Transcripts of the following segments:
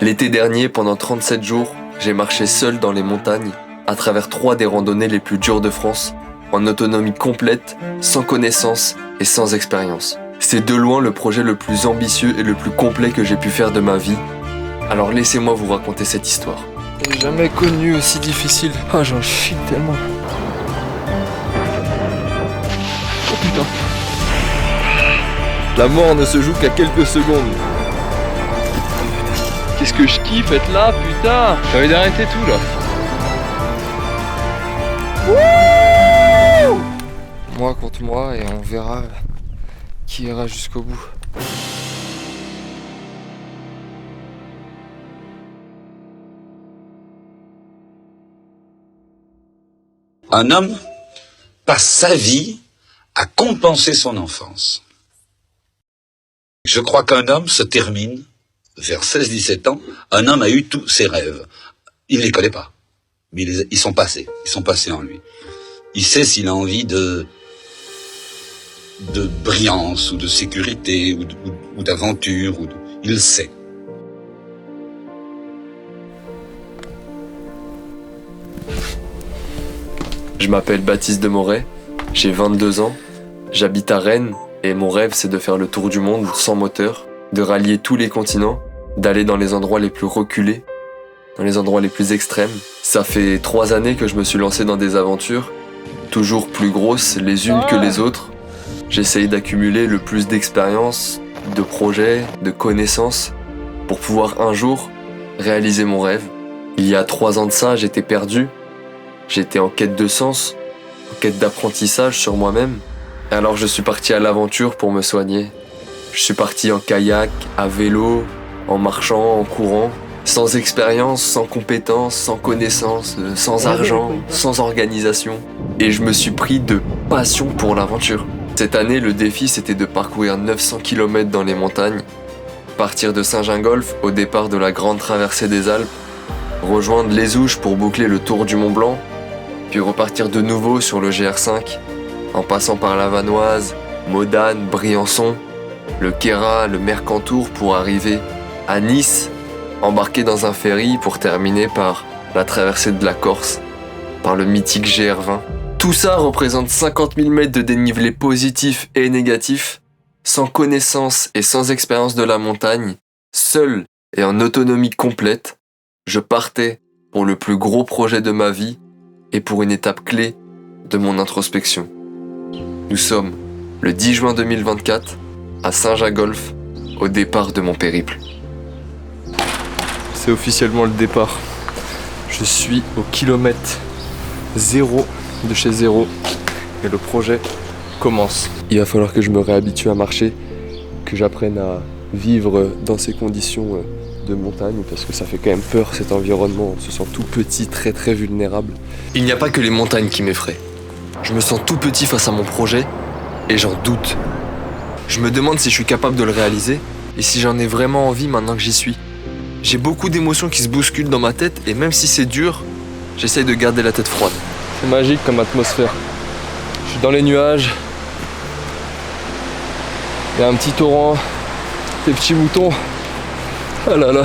L'été dernier, pendant 37 jours, j'ai marché seul dans les montagnes, à travers 3 des randonnées les plus dures de France, en autonomie complète, sans connaissance et sans expérience. C'est de loin le projet le plus ambitieux et le plus complet que j'ai pu faire de ma vie. Alors laissez-moi vous raconter cette histoire. J'ai jamais connu aussi difficile. Ah, j'en chie tellement. Oh putain. La mort ne se joue qu'à quelques secondes. Qu'est-ce que je kiffe être là, putain. J'ai envie d'arrêter tout là. Wouh! Moi contre moi et on verra qui ira jusqu'au bout. Un homme passe sa vie à compenser son enfance. Je crois qu'un homme se termine, vers 16-17 ans, un homme a eu tous ses rêves. Il ne les connaît pas, mais ils sont passés en lui. Il sait s'il a envie de brillance, ou de sécurité, ou d'aventure, il le sait. Je m'appelle Baptiste Demoret, j'ai 22 ans, j'habite à Rennes et mon rêve c'est de faire le tour du monde sans moteur, de rallier tous les continents, d'aller dans les endroits les plus reculés, dans les endroits les plus extrêmes. Ça fait 3 années que je me suis lancé dans des aventures, toujours plus grosses les unes que les autres. J'essaye d'accumuler le plus d'expérience, de projets, de connaissances pour pouvoir un jour réaliser mon rêve. Il y a 3 ans de ça, j'étais perdu. J'étais en quête de sens, en quête d'apprentissage sur moi-même. Alors je suis parti à l'aventure pour me soigner. Je suis parti en kayak, à vélo, en marchant, en courant, sans expérience, sans compétences, sans connaissances, sans argent, sans organisation. Et je me suis pris de passion pour l'aventure. Cette année, le défi c'était de parcourir 900 km dans les montagnes, partir de Saint-Gingolph au départ de la grande traversée des Alpes, rejoindre les Ouches pour boucler le tour du Mont Blanc, puis repartir de nouveau sur le GR5, en passant par la Vanoise, Modane, Briançon, le Queyras, le Mercantour pour arriver à Nice, embarquer dans un ferry pour terminer par la traversée de la Corse, par le mythique GR20. Tout ça représente 50 000 mètres de dénivelé positif et négatif, sans connaissance et sans expérience de la montagne, seul et en autonomie complète. Je partais pour le plus gros projet de ma vie et pour une étape clé de mon introspection. Nous sommes le 10 juin 2024 à Saint-Gingolph, au départ de mon périple. C'est officiellement le départ. Je suis au kilomètre 0 de chez 0 et le projet commence. Il va falloir que je me réhabitue à marcher, que j'apprenne à vivre dans ces conditions de montagne parce que ça fait quand même peur cet environnement, on se sent tout petit, très très vulnérable. Il n'y a pas que les montagnes qui m'effraient. Je me sens tout petit face à mon projet et j'en doute. Je me demande si je suis capable de le réaliser et si j'en ai vraiment envie maintenant que j'y suis. J'ai beaucoup d'émotions qui se bousculent dans ma tête et même si c'est dur, j'essaye de garder la tête froide. C'est magique comme atmosphère. Je suis dans les nuages. Il y a un petit torrent, des petits moutons. Ah là là,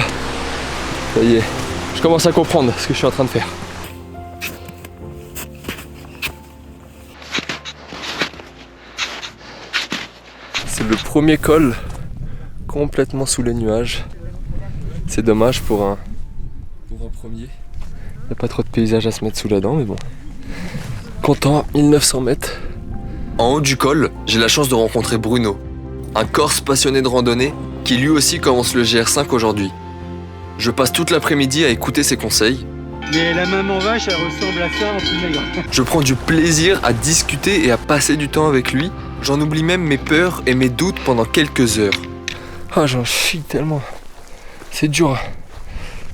ça y est, je commence à comprendre ce que je suis en train de faire. C'est le premier col complètement sous les nuages. C'est dommage pour un premier. Il n'y a pas trop de paysage à se mettre sous la dent, mais bon. Content, 1900 mètres. En haut du col, j'ai la chance de rencontrer Bruno, un Corse passionné de randonnée qui lui aussi commence le GR5 aujourd'hui. Je passe toute l'après-midi à écouter ses conseils. Mais la maman vache, elle ressemble à ça en plus maigre. Je prends du plaisir à discuter et à passer du temps avec lui. J'en oublie même mes peurs et mes doutes pendant quelques heures. Ah, j'en chie tellement. C'est dur.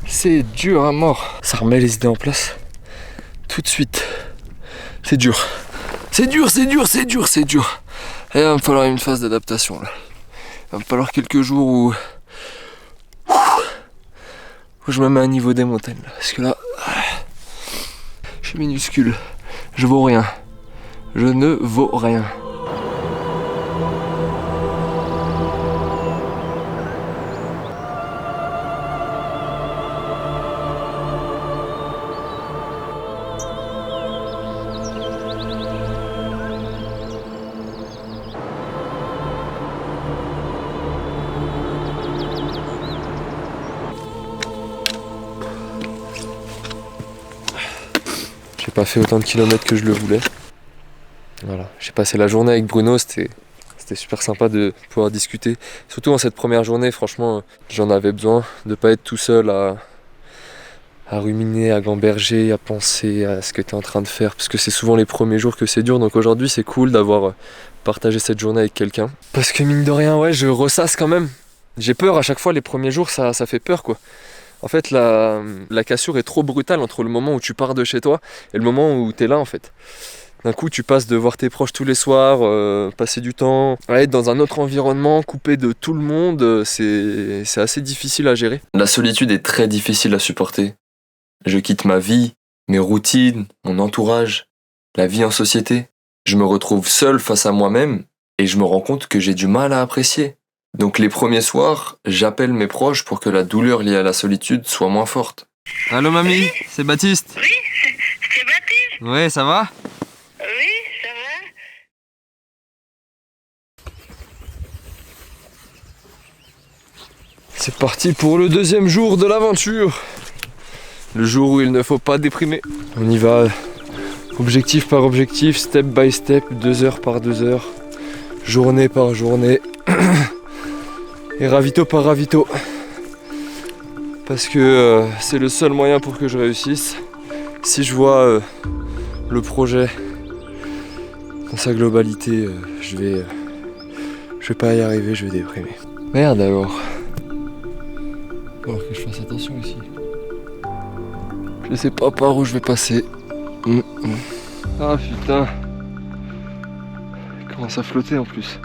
C'est dur à mort. Ça remet les idées en place. Tout de suite. C'est dur. C'est dur. Et il va me falloir une phase d'adaptation là. Il va me falloir quelques jours où je me mets à un niveau des montagnes là. Parce que là, je suis minuscule. Je vaux rien. Je ne vaux rien. pas fait autant de kilomètres que je le voulais. Voilà, j'ai passé la journée avec Bruno, c'était super sympa de pouvoir discuter. Surtout en cette première journée, franchement, j'en avais besoin de pas être tout seul à ruminer, à gamberger, à penser à ce que tu es en train de faire. Parce que c'est souvent les premiers jours que c'est dur. Donc aujourd'hui, c'est cool d'avoir partagé cette journée avec quelqu'un. Parce que mine de rien, ouais, je ressasse quand même. J'ai peur à chaque fois, les premiers jours, ça fait peur quoi. En fait, la cassure est trop brutale entre le moment où tu pars de chez toi et le moment où tu es là en fait. D'un coup, tu passes de voir tes proches tous les soirs, passer du temps, à être dans un autre environnement, coupé de tout le monde, c'est assez difficile à gérer. La solitude est très difficile à supporter. Je quitte ma vie, mes routines, mon entourage, la vie en société. Je me retrouve seul face à moi-même et je me rends compte que j'ai du mal à apprécier. Donc les premiers soirs, j'appelle mes proches pour que la douleur liée à la solitude soit moins forte. Allô mamie, c'est Baptiste. Oui, c'est Baptiste. Ouais, ça va? Oui, ça va. C'est parti pour le deuxième jour de l'aventure. Le jour où il ne faut pas déprimer. On y va objectif par objectif, step by step, 2 heures par 2 heures, journée par journée et ravito par ravito. Parce que c'est le seul moyen pour que je réussisse. Si je vois le projet dans sa globalité, je vais pas y arriver, je vais déprimer. Merde alors. Il va falloir que je fasse attention ici. Je sais pas par où je vais passer. Ah putain. Il commence à flotter en plus.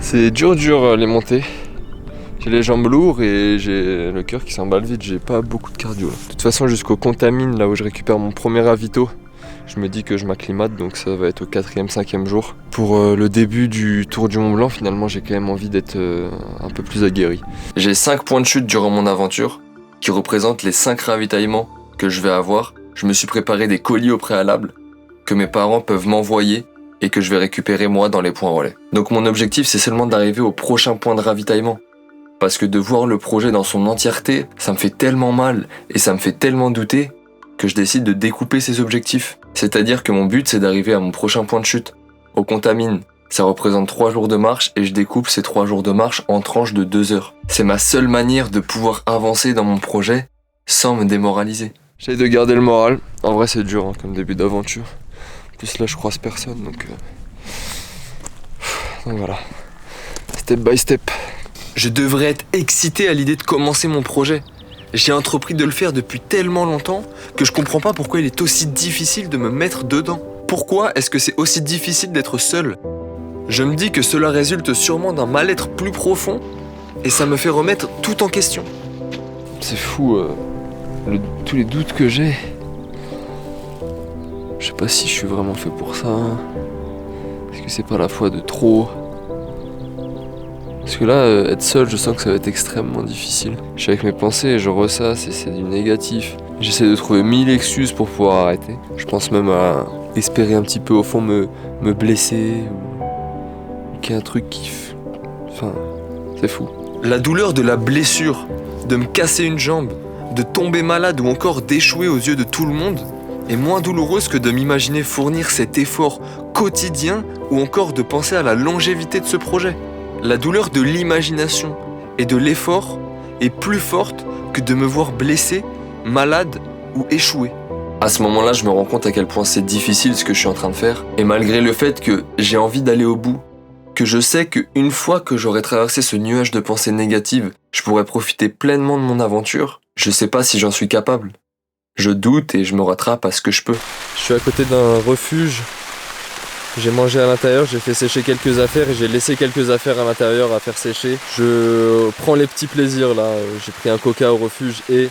C'est dur les montées. J'ai les jambes lourdes et j'ai le cœur qui s'emballe vite, j'ai pas beaucoup de cardio. De toute façon jusqu'au Contamine, là où je récupère mon premier ravito, je me dis que je m'acclimate, donc ça va être au 4e, 5e jour. Pour le début du Tour du Mont Blanc, finalement j'ai quand même envie d'être un peu plus aguerri. J'ai 5 points de chute durant mon aventure, qui représentent les 5 ravitaillements que je vais avoir. Je me suis préparé des colis au préalable, que mes parents peuvent m'envoyer et que je vais récupérer moi dans les points relais. Donc mon objectif c'est seulement d'arriver au prochain point de ravitaillement. Parce que de voir le projet dans son entièreté, ça me fait tellement mal et ça me fait tellement douter que je décide de découper ces objectifs. C'est-à-dire que mon but c'est d'arriver à mon prochain point de chute. Au Contamine, ça représente 3 jours de marche et je découpe ces 3 jours de marche en tranches de 2 heures. C'est ma seule manière de pouvoir avancer dans mon projet sans me démoraliser. J'essaie de garder le moral. En vrai c'est dur comme début d'aventure. En plus là je croise personne donc voilà. Step by step. Je devrais être excité à l'idée de commencer mon projet. J'ai entrepris de le faire depuis tellement longtemps que je comprends pas pourquoi il est aussi difficile de me mettre dedans. Pourquoi est-ce que c'est aussi difficile d'être seul? Je me dis que cela résulte sûrement d'un mal-être plus profond et ça me fait remettre tout en question. C'est fou, tous les doutes que j'ai. Je sais pas si je suis vraiment fait pour ça. Est-ce que c'est pas la fois de trop? Parce que là, être seul, je sens que ça va être extrêmement difficile. Je suis avec mes pensées et je ressasse et c'est du négatif. J'essaie de trouver 1000 excuses pour pouvoir arrêter. Je pense même à espérer un petit peu au fond me blesser ou qu'il y ait un truc qui... Enfin, c'est fou. La douleur de la blessure, de me casser une jambe, de tomber malade ou encore d'échouer aux yeux de tout le monde est moins douloureuse que de m'imaginer fournir cet effort quotidien ou encore de penser à la longévité de ce projet. La douleur de l'imagination et de l'effort est plus forte que de me voir blessé, malade ou échoué. À ce moment-là, je me rends compte à quel point c'est difficile ce que je suis en train de faire. Et malgré le fait que j'ai envie d'aller au bout, que je sais qu'une fois que j'aurai traversé ce nuage de pensées négatives, je pourrai profiter pleinement de mon aventure, je sais pas si j'en suis capable. Je doute et je me rattrape à ce que je peux. Je suis à côté d'un refuge. J'ai mangé à l'intérieur, j'ai fait sécher quelques affaires et j'ai laissé quelques affaires à l'intérieur à faire sécher. Je prends les petits plaisirs là. J'ai pris un coca au refuge et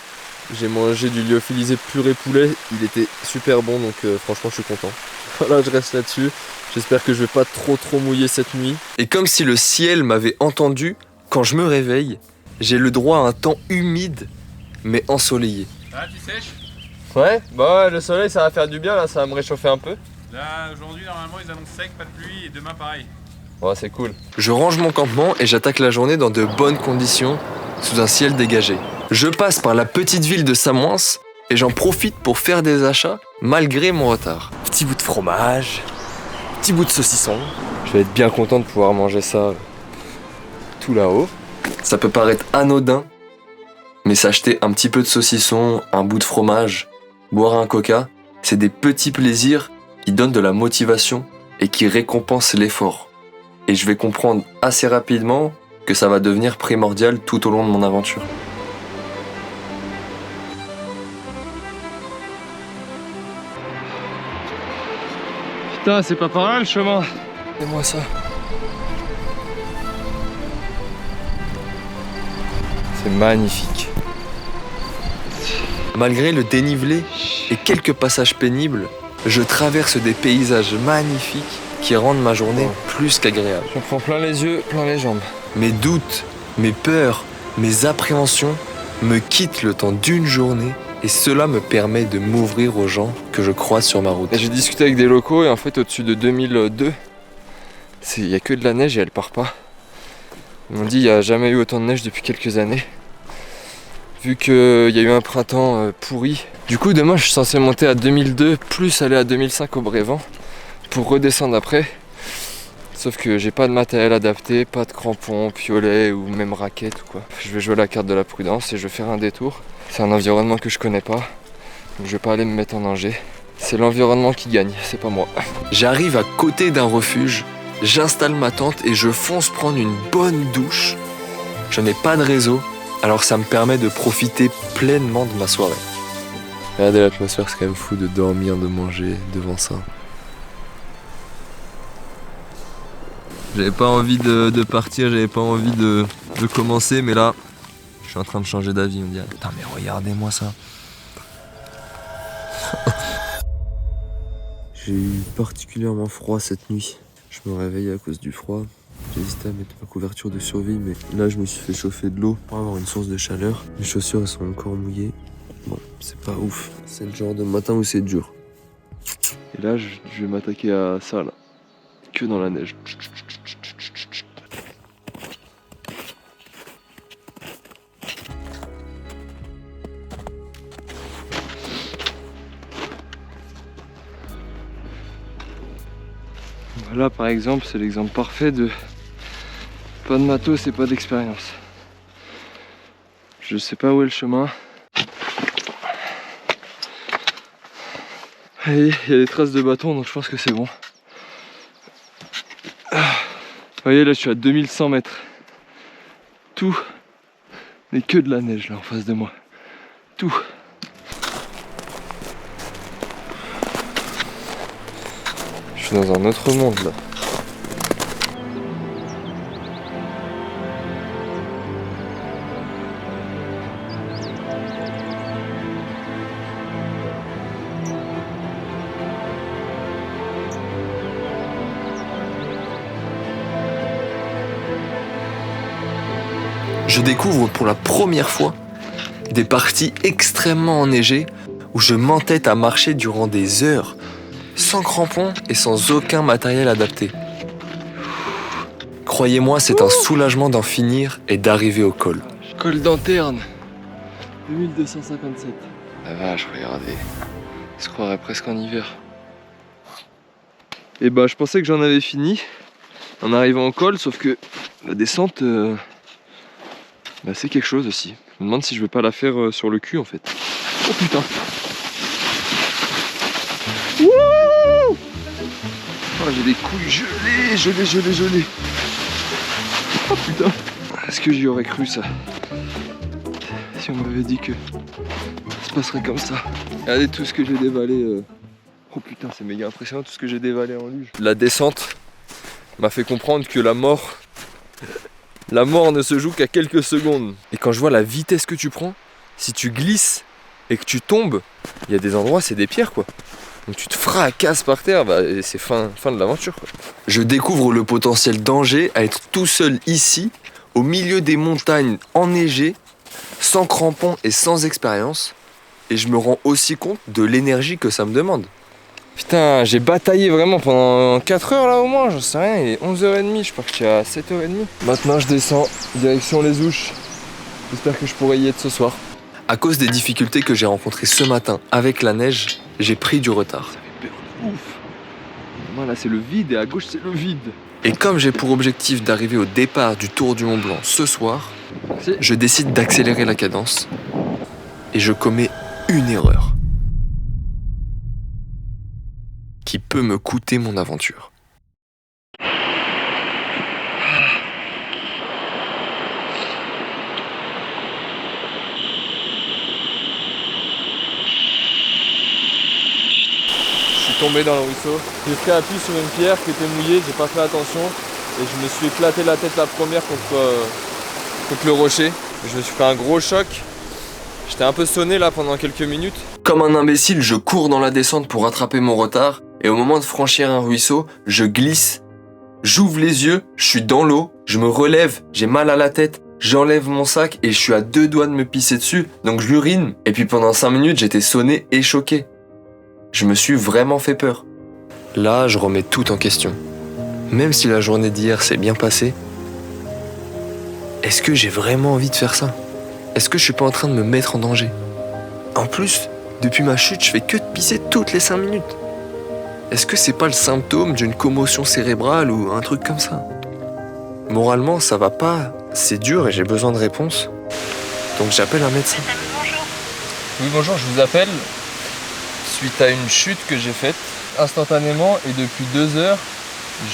j'ai mangé du lyophilisé purée poulet. Il était super bon donc franchement je suis content. Voilà, je reste là-dessus. J'espère que je vais pas trop mouiller cette nuit. Et comme si le ciel m'avait entendu, quand je me réveille, j'ai le droit à un temps humide mais ensoleillé. Là, tu sèches? Ouais, bah ouais, le soleil ça va faire du bien là, ça va me réchauffer un peu. Là, aujourd'hui, normalement, ils annoncent sec, pas de pluie, et demain, pareil. Ouais, c'est cool. Je range mon campement et j'attaque la journée dans de bonnes conditions, sous un ciel dégagé. Je passe par la petite ville de Samoins et j'en profite pour faire des achats malgré mon retard. Petit bout de fromage, petit bout de saucisson. Je vais être bien content de pouvoir manger ça tout là-haut. Ça peut paraître anodin, mais s'acheter un petit peu de saucisson, un bout de fromage, boire un coca, c'est des petits plaisirs qui donnent de la motivation et qui récompensent l'effort. Et je vais comprendre assez rapidement que ça va devenir primordial tout au long de mon aventure. Putain, c'est pas par là le chemin. Fais-moi ça. C'est magnifique. Malgré le dénivelé et quelques passages pénibles, je traverse des paysages magnifiques qui rendent ma journée plus qu'agréable. J'en prends plein les yeux, plein les jambes. Mes doutes, mes peurs, mes appréhensions me quittent le temps d'une journée et cela me permet de m'ouvrir aux gens que je croise sur ma route. J'ai discuté avec des locaux et en fait au-dessus de 2002, il n'y a que de la neige et elle part pas. Ils m'ont dit il n'y a jamais eu autant de neige depuis quelques années. Vu qu'il y a eu un printemps pourri. Du coup demain je suis censé monter à 2002 plus aller à 2005 au Brévent pour redescendre après. Sauf que j'ai pas de matériel adapté, pas de crampons, piolets ou même raquettes ou quoi. Je vais jouer la carte de la prudence et je vais faire un détour. C'est un environnement que je connais pas, donc je vais pas aller me mettre en danger. C'est l'environnement qui gagne, c'est pas moi. J'arrive à côté d'un refuge, j'installe ma tente et je fonce prendre une bonne douche. Je n'ai pas de réseau, alors ça me permet de profiter pleinement de ma soirée. Regardez l'atmosphère, c'est quand même fou de dormir, de manger devant ça. J'avais pas envie de partir, j'avais pas envie de commencer, mais là, je suis en train de changer d'avis, on dirait. Putain, mais regardez-moi ça. J'ai eu particulièrement froid cette nuit. Je me réveille à cause du froid. J'ai hésité à mettre ma couverture de survie, mais là, je me suis fait chauffer de l'eau pour avoir une source de chaleur. Mes chaussures, elles sont encore mouillées. Bon, c'est pas ouf. C'est le genre de matin où c'est dur. Et là, je vais m'attaquer à ça, là. Que dans la neige. Voilà par exemple, c'est l'exemple parfait de pas de matos et pas d'expérience. Je sais pas où est le chemin. Et il y a des traces de bâton, donc je pense que c'est bon. Vous voyez là je suis à 2100 mètres. Tout n'est que de la neige là en face de moi. Tout. Je suis dans un autre monde là. Je découvre pour la première fois des parties extrêmement enneigées où je m'entête à marcher durant des heures, sans crampons et sans aucun matériel adapté. Croyez-moi, c'est un soulagement d'en finir et d'arriver au col. Col d'Anterne, 2257. La vache, regardez, on se croirait presque en hiver. Et bah, je pensais que j'en avais fini en arrivant au col, sauf que la descente... Bah, c'est quelque chose aussi. Je me demande si je vais pas la faire sur le cul en fait. Oh putain. Wouh. Oh, j'ai des couilles gelées. Oh putain. Est-ce que j'y aurais cru ça? Si on m'avait dit que ça se passerait comme ça. Regardez tout ce que j'ai dévalé. Oh putain, c'est méga impressionnant tout ce que j'ai dévalé en luge. La descente m'a fait comprendre que la mort ne se joue qu'à quelques secondes. Et quand je vois la vitesse que tu prends, si tu glisses et que tu tombes, il y a des endroits, c'est des pierres quoi. Donc tu te fracasses par terre, bah, et c'est fin de l'aventure, quoi. Je découvre le potentiel danger à être tout seul ici, au milieu des montagnes enneigées, sans crampons et sans expérience. Et je me rends aussi compte de l'énergie que ça me demande. Putain, j'ai bataillé vraiment pendant 4 heures là au moins, j'en sais rien, il est 11h30, je suis parti à 7h30. Maintenant je descends, direction les Ouches. J'espère que je pourrai y être ce soir. À cause des difficultés que j'ai rencontrées ce matin avec la neige, j'ai pris du retard. Ça fait peur de ouf. Moi là c'est le vide et à gauche c'est le vide. Et comme j'ai pour objectif d'arriver au départ du Tour du Mont Blanc ce soir, je décide d'accélérer la cadence et je commets une erreur qui peut me coûter mon aventure. Je suis tombé dans le ruisseau. J'ai pris appui sur une pierre qui était mouillée, j'ai pas fait attention et je me suis éclaté la tête la première contre le rocher. Je me suis fait un gros choc. J'étais un peu sonné là pendant quelques minutes. Comme un imbécile, je cours dans la descente pour rattraper mon retard et au moment de franchir un ruisseau, je glisse. J'ouvre les yeux, je suis dans l'eau, je me relève, j'ai mal à la tête, j'enlève mon sac et je suis à 2 doigts de me pisser dessus, donc j'urine. Et puis pendant 5 minutes, j'étais sonné et choqué. Je me suis vraiment fait peur. Là, je remets tout en question. Même si la journée d'hier s'est bien passée, est-ce que j'ai vraiment envie de faire ça ? Est-ce que je suis pas en train de me mettre en danger ? En plus, depuis ma chute, je fais que de pisser toutes les 5 minutes. Est-ce que c'est pas le symptôme d'une commotion cérébrale ou un truc comme ça ? Moralement, ça va pas, c'est dur et j'ai besoin de réponses. Donc j'appelle un médecin. Bonjour. Oui bonjour, je vous appelle suite à une chute que j'ai faite instantanément et depuis 2 heures,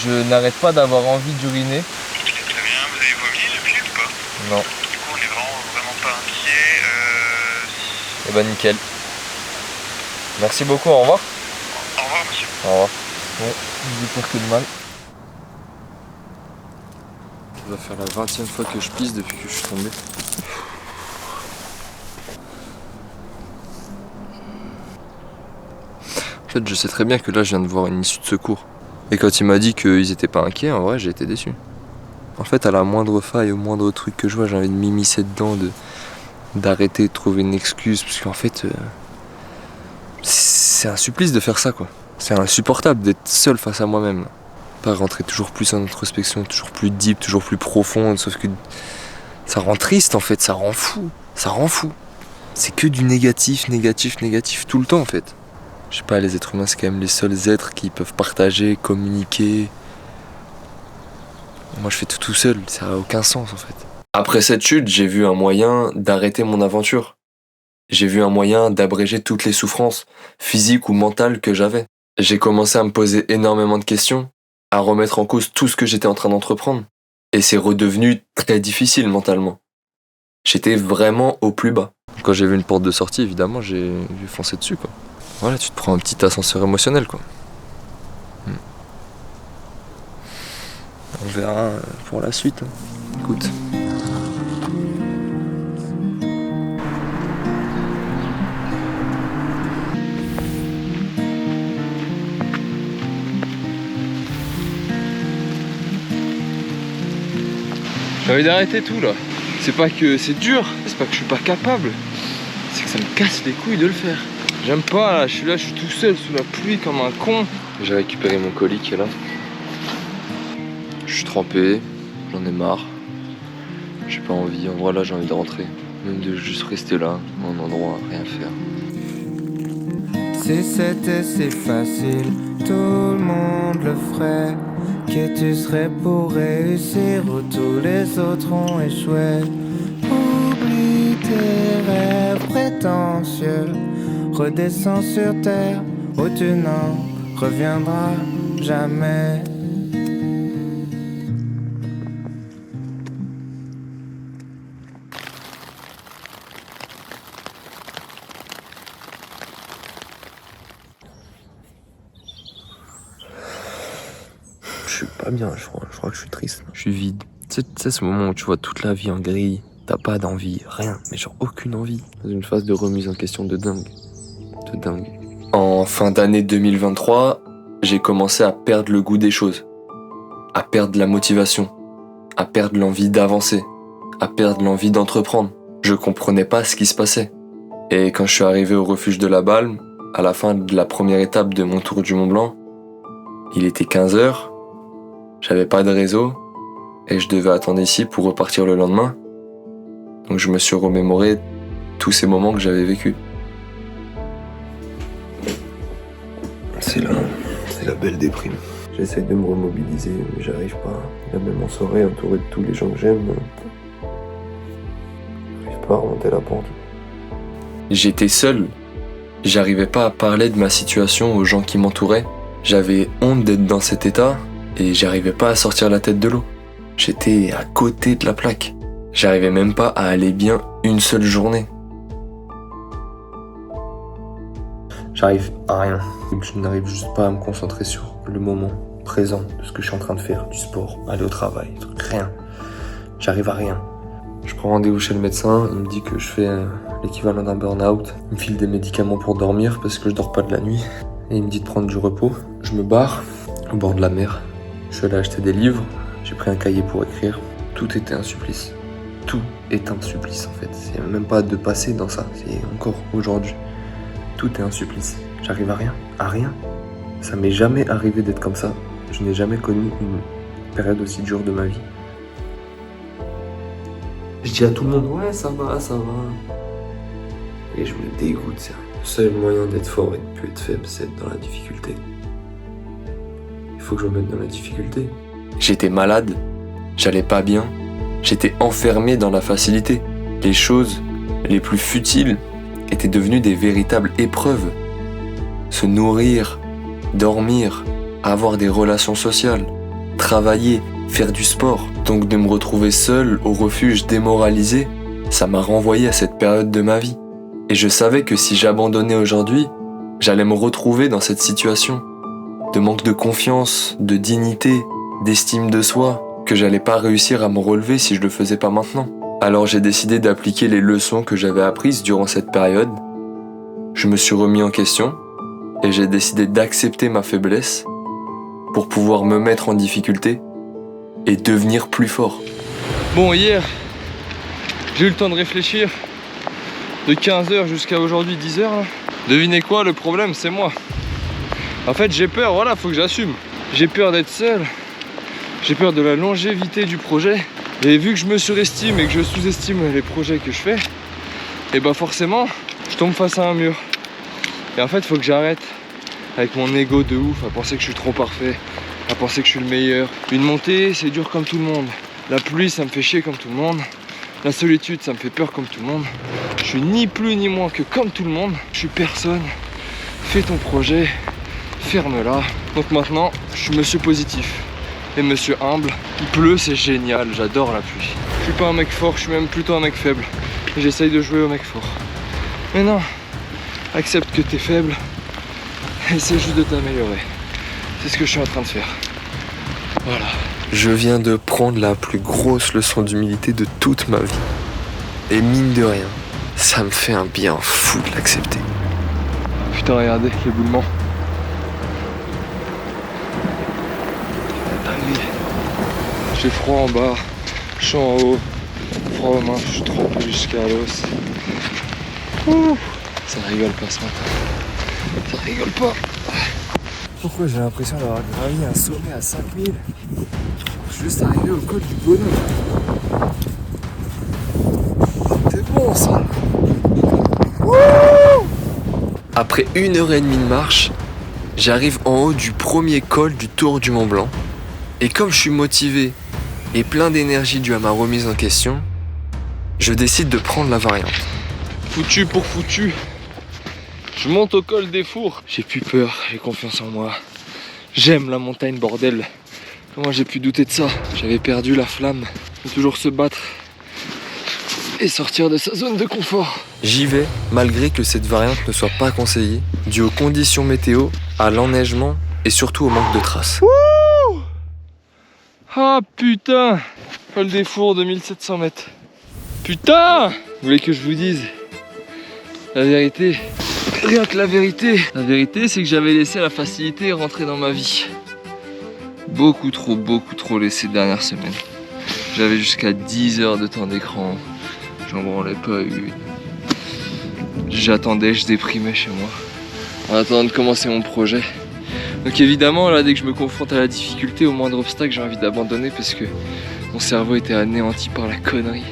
je n'arrête pas d'avoir envie d'uriner. Très bien, vous avez vomi depuis ou pas? Non. Du coup, on est vraiment pas inquiet. Eh ben nickel. Merci beaucoup, au revoir. Au revoir, monsieur. Au revoir. Bon, j'ai peur que de mal. Ça va faire la 20e fois que je pisse depuis que je suis tombé. En fait, je sais très bien que là, je viens de voir une issue de secours. Et quand il m'a dit qu'ils étaient pas inquiets, en vrai, j'ai été déçu. En fait, à la moindre faille, au moindre truc que je vois, j'ai envie de m'immiscer dedans, d'arrêter de trouver une excuse, parce qu'en fait, c'est un supplice de faire ça, quoi. C'est insupportable d'être seul face à moi-même. Pas rentrer toujours plus en introspection, toujours plus deep, toujours plus profonde, sauf que ça rend triste, en fait, ça rend fou. Ça rend fou. C'est que du négatif, négatif, négatif, tout le temps, en fait. Je sais pas, les êtres humains, c'est quand même les seuls êtres qui peuvent partager, communiquer. Moi, je fais tout seul, ça n'a aucun sens, en fait. Après cette chute, j'ai vu un moyen d'arrêter mon aventure. J'ai vu un moyen d'abréger toutes les souffrances, physiques ou mentales que j'avais. J'ai commencé à me poser énormément de questions, à remettre en cause tout ce que j'étais en train d'entreprendre. Et c'est redevenu très difficile mentalement. J'étais vraiment au plus bas. Quand j'ai vu une porte de sortie, évidemment, j'ai foncé dessus, quoi. Voilà, tu te prends un petit ascenseur émotionnel, quoi. On verra pour la suite. Écoute. J'ai envie d'arrêter tout là. C'est pas que c'est dur, c'est pas que je suis pas capable. C'est que ça me casse les couilles de le faire. J'aime pas là, je suis tout seul sous la pluie comme un con. J'ai récupéré mon colis qui est là. Je suis trempé, j'en ai marre. J'ai pas envie, en vrai là j'ai envie de rentrer. Même de juste rester là, en endroit, rien faire. Si c'était si facile, tout le monde le ferait. Qui tu serais pour réussir où tous les autres ont échoué. Oublie tes rêves prétentieux, redescends sur terre où tu n'en reviendras jamais. Je suis pas bien, je crois que je suis triste. Je suis vide. Tu sais ce moment où tu vois toute la vie en gris, t'as pas d'envie, rien, mais genre aucune envie. Dans une phase de remise en question de dingue. De dingue. En fin d'année 2023, j'ai commencé à perdre le goût des choses, à perdre la motivation, à perdre l'envie d'avancer, à perdre l'envie d'entreprendre. Je comprenais pas ce qui se passait. Et quand je suis arrivé au refuge de la Balme, à la fin de la première étape de mon tour du Mont Blanc, il était 15h, j'avais pas de réseau, et je devais attendre ici pour repartir le lendemain. Donc je me suis remémoré tous ces moments que j'avais vécus. C'est la belle déprime. J'essaie de me remobiliser, mais j'arrive pas. Là, même en soirée, entouré de tous les gens que j'aime, j'arrive pas à remonter la pente. J'étais seul. J'arrivais pas à parler de ma situation aux gens qui m'entouraient. J'avais honte d'être dans cet état et j'arrivais pas à sortir la tête de l'eau. J'étais à côté de la plaque. J'arrivais même pas à aller bien une seule journée. J'arrive à rien. Je n'arrive juste pas à me concentrer sur le moment présent de ce que je suis en train de faire, du sport, aller au travail, rien. J'arrive à rien. Je prends rendez-vous chez le médecin, il me dit que je fais l'équivalent d'un burn-out. Il me file des médicaments pour dormir parce que je dors pas de la nuit. Et il me dit de prendre du repos. Je me barre au bord de la mer. Je suis allé acheter des livres, j'ai pris un cahier pour écrire. Tout était un supplice. Tout est un supplice en fait. C'est même pas de passer dans ça, c'est encore aujourd'hui. Tout est un supplice. J'arrive à rien. À rien. Ça m'est jamais arrivé d'être comme ça. Je n'ai jamais connu une période aussi dure de ma vie. Je dis à tout le monde, ouais, ça va. Et je me dégoûte, c'est le seul moyen d'être fort et de plus être faible, c'est être dans la difficulté. Il faut que je me mette dans la difficulté. J'étais malade, j'allais pas bien, j'étais enfermé dans la facilité. Les choses les plus futiles étaient devenues des véritables épreuves. Se nourrir, dormir, avoir des relations sociales, travailler, faire du sport. Donc de me retrouver seul au refuge démoralisé, ça m'a renvoyé à cette période de ma vie. Et je savais que si j'abandonnais aujourd'hui, j'allais me retrouver dans cette situation de manque de confiance, de dignité, d'estime de soi, que j'allais pas réussir à me relever si je le faisais pas maintenant. Alors j'ai décidé d'appliquer les leçons que j'avais apprises durant cette période. Je me suis remis en question et j'ai décidé d'accepter ma faiblesse pour pouvoir me mettre en difficulté et devenir plus fort. Bon, hier, j'ai eu le temps de réfléchir. De 15h jusqu'à aujourd'hui 10h. Devinez quoi, le problème, c'est moi. En fait, j'ai peur, voilà, faut que j'assume. J'ai peur d'être seul. J'ai peur de la longévité du projet. Et vu que je me surestime et que je sous-estime les projets que je fais, et bah forcément, je tombe face à un mur. Et en fait, faut que j'arrête avec mon ego de ouf, à penser que je suis trop parfait, à penser que je suis le meilleur. Une montée, c'est dur comme tout le monde. La pluie, ça me fait chier comme tout le monde. La solitude, ça me fait peur comme tout le monde. Je suis ni plus ni moins que comme tout le monde. Je suis personne. Fais ton projet, ferme-la. Donc maintenant, je suis monsieur positif et monsieur humble. Il pleut, c'est génial, j'adore la pluie. Je suis pas un mec fort, je suis même plutôt un mec faible. Et j'essaye de jouer au mec fort. Mais non, accepte que t'es faible. Essaie juste de t'améliorer. C'est ce que je suis en train de faire. Voilà. Je viens de prendre la plus grosse leçon d'humilité de toute ma vie. Et mine de rien, ça me fait un bien fou de l'accepter. Putain, regardez l'éboulement. J'ai froid en bas, chaud en haut, froid aux mains, je suis trempé jusqu'à l'os. Ça rigole pas ce matin. Ça rigole pas. Pourquoi j'ai l'impression d'avoir gravi un sommet à 5000 ? Je suis juste arrivé au col du bonheur. C'est bon ça. Après 1h30 de marche, j'arrive en haut du premier col du Tour du Mont Blanc. Et comme je suis motivé et plein d'énergie due à ma remise en question, je décide de prendre la variante. Foutu pour foutu. Je monte au col des Fours. J'ai plus peur, j'ai confiance en moi. J'aime la montagne, bordel. Comment j'ai pu douter de ça? J'avais perdu la flamme de toujours se battre et sortir de sa zone de confort. J'y vais, malgré que cette variante ne soit pas conseillée, due aux conditions météo, à l'enneigement et surtout au manque de traces. Wouh! Ah putain! Col des Fours de 1700 mètres. Putain! Vous voulez que je vous dise la vérité? Rien que la vérité c'est que j'avais laissé la facilité rentrer dans ma vie. Beaucoup trop laissé dernière semaine. J'avais jusqu'à 10 heures de temps d'écran, j'en branlais pas une. J'attendais, je déprimais chez moi, en attendant de commencer mon projet. Donc évidemment, là, dès que je me confronte à la difficulté, au moindre obstacle, j'ai envie d'abandonner parce que mon cerveau était anéanti par la connerie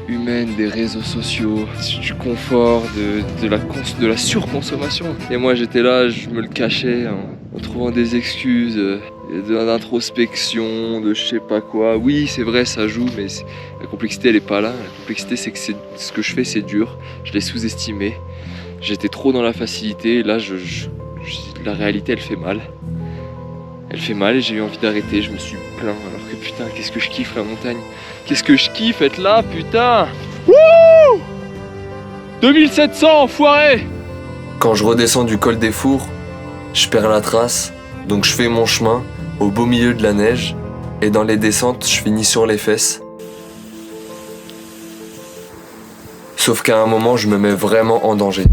humaine, des réseaux sociaux, du confort, de la surconsommation. Et moi, j'étais là, je me le cachais en trouvant des excuses, de l'introspection, de je sais pas quoi. Oui, c'est vrai, ça joue, mais la complexité, elle est pas là. La complexité, c'est que ce que je fais, c'est dur. Je l'ai sous-estimé. J'étais trop dans la facilité. Là, la réalité, elle fait mal. Elle fait mal et j'ai eu envie d'arrêter. Je me suis plaint alors que putain, qu'est-ce que je kiffe la montagne. Qu'est-ce que je kiffe être là, putain. Wouh 2700, enfoiré. Quand je redescends du col des Fours, je perds la trace, donc je fais mon chemin au beau milieu de la neige et dans les descentes, je finis sur les fesses. Sauf qu'à un moment, je me mets vraiment en danger.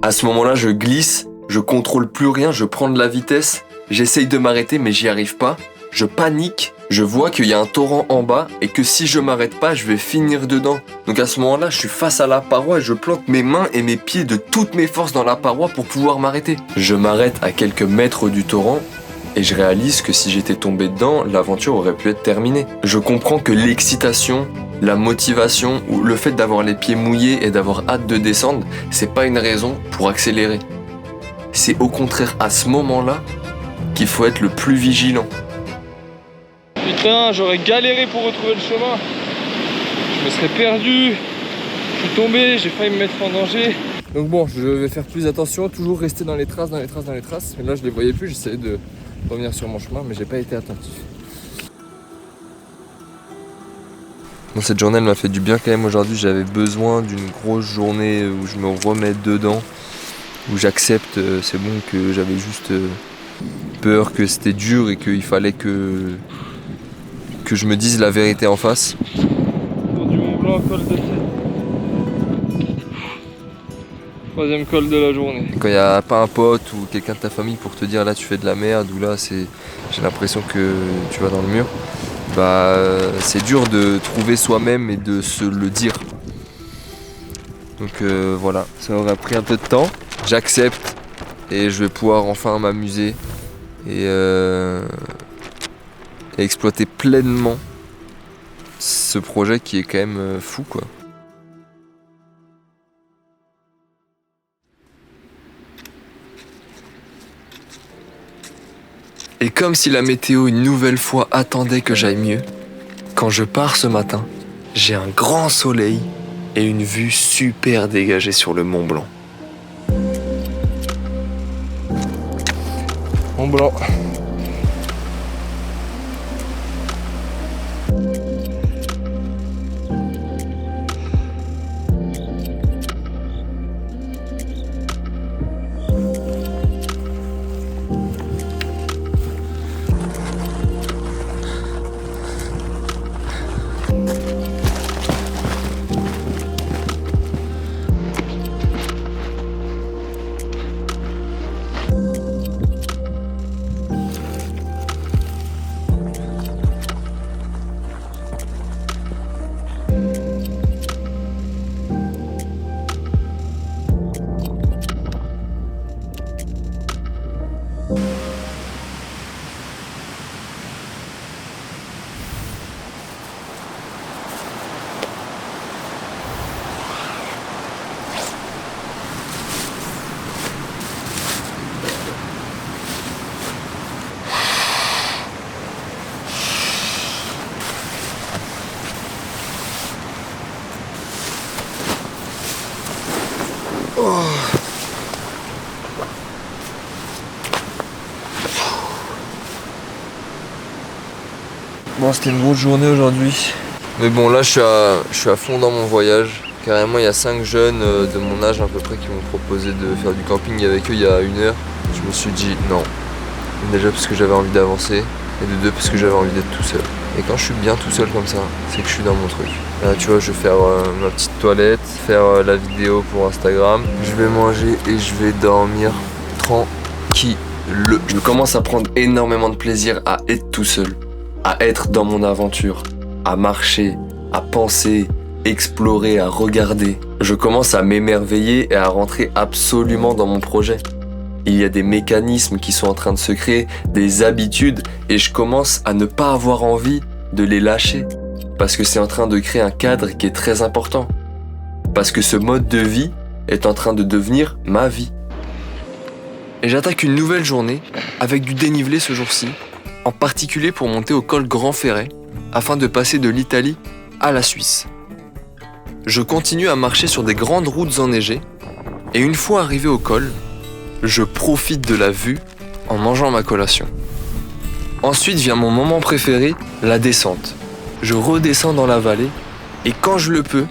À ce moment-là, je glisse, je contrôle plus rien, je prends de la vitesse, j'essaye de m'arrêter mais j'y arrive pas. Je panique, je vois qu'il y a un torrent en bas et que si je m'arrête pas, je vais finir dedans. Donc à ce moment-là, je suis face à la paroi et je plante mes mains et mes pieds de toutes mes forces dans la paroi pour pouvoir m'arrêter. Je m'arrête à quelques mètres du torrent et je réalise que si j'étais tombé dedans, l'aventure aurait pu être terminée. Je comprends que l'excitation, la motivation ou le fait d'avoir les pieds mouillés et d'avoir hâte de descendre, c'est pas une raison pour accélérer. C'est au contraire à ce moment-là qu'il faut être le plus vigilant. Putain, j'aurais galéré pour retrouver le chemin. Je me serais perdu. Je suis tombé, j'ai failli me mettre en danger. Donc bon, je vais faire plus attention, toujours rester dans les traces. Mais là, je les voyais plus, j'essayais de revenir sur mon chemin, mais j'ai pas été attentif. Bon, cette journée, elle m'a fait du bien quand même. Aujourd'hui, j'avais besoin d'une grosse journée où je me remets dedans, où j'accepte, c'est bon, que j'avais juste peur, que c'était dur et qu'il fallait que je me dise la vérité en face. Tour du Mont Blanc, col de 7. 3e col de la journée. Quand il n'y a pas un pote ou quelqu'un de ta famille pour te dire là tu fais de la merde ou là j'ai l'impression que tu vas dans le mur, bah c'est dur de trouver soi-même et de se le dire. Donc voilà, ça aurait pris un peu de temps. J'accepte et je vais pouvoir enfin m'amuser et exploiter pleinement ce projet qui est quand même fou quoi. Et comme si la météo une nouvelle fois attendait que j'aille mieux, quand je pars ce matin, j'ai un grand soleil et une vue super dégagée sur le Mont Blanc. Mont Blanc. Bon, c'était une grosse journée aujourd'hui. Mais bon, là, je suis à fond dans mon voyage. Carrément, il y a 5 jeunes de mon âge à peu près qui m'ont proposé de faire du camping avec eux il y a 1 heure. Je me suis dit non. Déjà parce que j'avais envie d'avancer et de deux parce que j'avais envie d'être tout seul. Et quand je suis bien tout seul comme ça, c'est que je suis dans mon truc. Là, tu vois, je vais faire ma petite toilette, faire la vidéo pour Instagram. Je vais manger et je vais dormir tranquille. Je commence à prendre énormément de plaisir à être tout seul, à être dans mon aventure, à marcher, à penser, explorer, à regarder. Je commence à m'émerveiller et à rentrer absolument dans mon projet. Il y a des mécanismes qui sont en train de se créer, des habitudes, et je commence à ne pas avoir envie de les lâcher. Parce que c'est en train de créer un cadre qui est très important. Parce que ce mode de vie est en train de devenir ma vie. Et j'attaque une nouvelle journée avec du dénivelé ce jour-ci, en particulier pour monter au col Grand Ferret, afin de passer de l'Italie à la Suisse. Je continue à marcher sur des grandes routes enneigées, et une fois arrivé au col, je profite de la vue en mangeant ma collation. Ensuite vient mon moment préféré, la descente. Je redescends dans la vallée, et quand je le peux,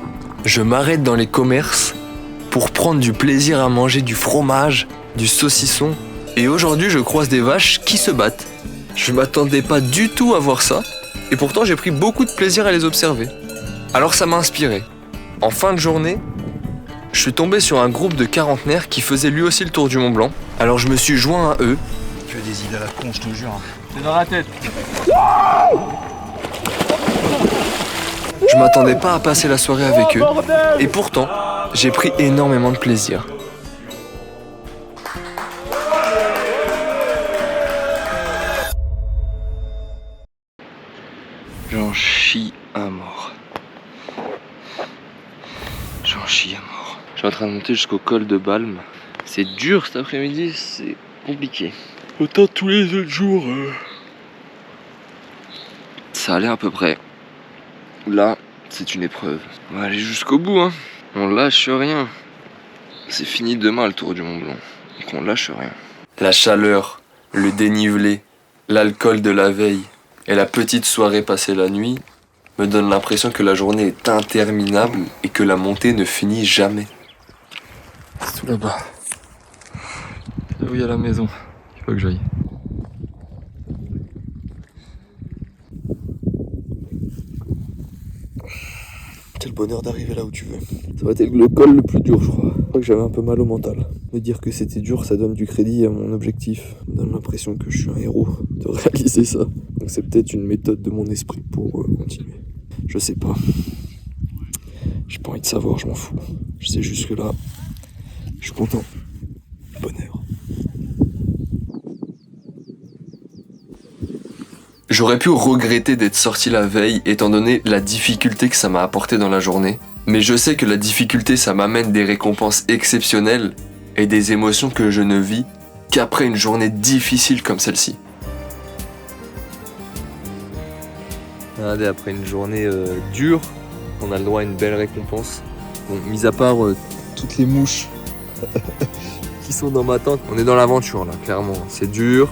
je m'arrête dans les commerces pour prendre du plaisir à manger du fromage, du saucisson, et aujourd'hui je croise des vaches qui se battent. Je m'attendais pas du tout à voir ça, et pourtant j'ai pris beaucoup de plaisir à les observer. Alors ça m'a inspiré. En fin de journée, je suis tombé sur un groupe de quarantenaires qui faisait lui aussi le tour du Mont Blanc. Alors je me suis joint à eux. Tu as des idées à la con, je te jure. C'est dans la tête. Je m'attendais pas à passer la soirée avec eux, et pourtant, j'ai pris énormément de plaisir. J'en chie à mort. J'en chie à mort. Je suis en train de monter jusqu'au col de Balme. C'est dur cet après-midi, c'est compliqué. Autant tous les autres jours. Ça allait à peu près. Là, c'est une épreuve. On va aller jusqu'au bout, hein. On lâche rien. C'est fini demain le tour du Mont Blanc. Donc on lâche rien. La chaleur, le dénivelé, l'alcool de la veille et la petite soirée passée la nuit me donnent l'impression que la journée est interminable et que la montée ne finit jamais. C'est tout là-bas. Là où il y a la maison. Il faut que j'aille. Quel bonheur d'arriver là où tu veux. Ça va être le col le plus dur, je crois. Je crois que j'avais un peu mal au mental. Me dire que c'était dur, ça donne du crédit à mon objectif. Ça me donne l'impression que je suis un héros de réaliser ça. Donc c'est peut-être une méthode de mon esprit pour continuer. Je sais pas. J'ai pas envie de savoir, je m'en fous. Je sais juste que là, je suis content. Bonheur. J'aurais pu regretter d'être sorti la veille étant donné la difficulté que ça m'a apporté dans la journée, mais je sais que la difficulté ça m'amène des récompenses exceptionnelles et des émotions que je ne vis qu'après une journée difficile comme celle-ci. Regardez, après une journée dure, on a le droit à une belle récompense. Bon, mis à part toutes les mouches qui sont dans ma tente, on est dans l'aventure là, clairement. C'est dur.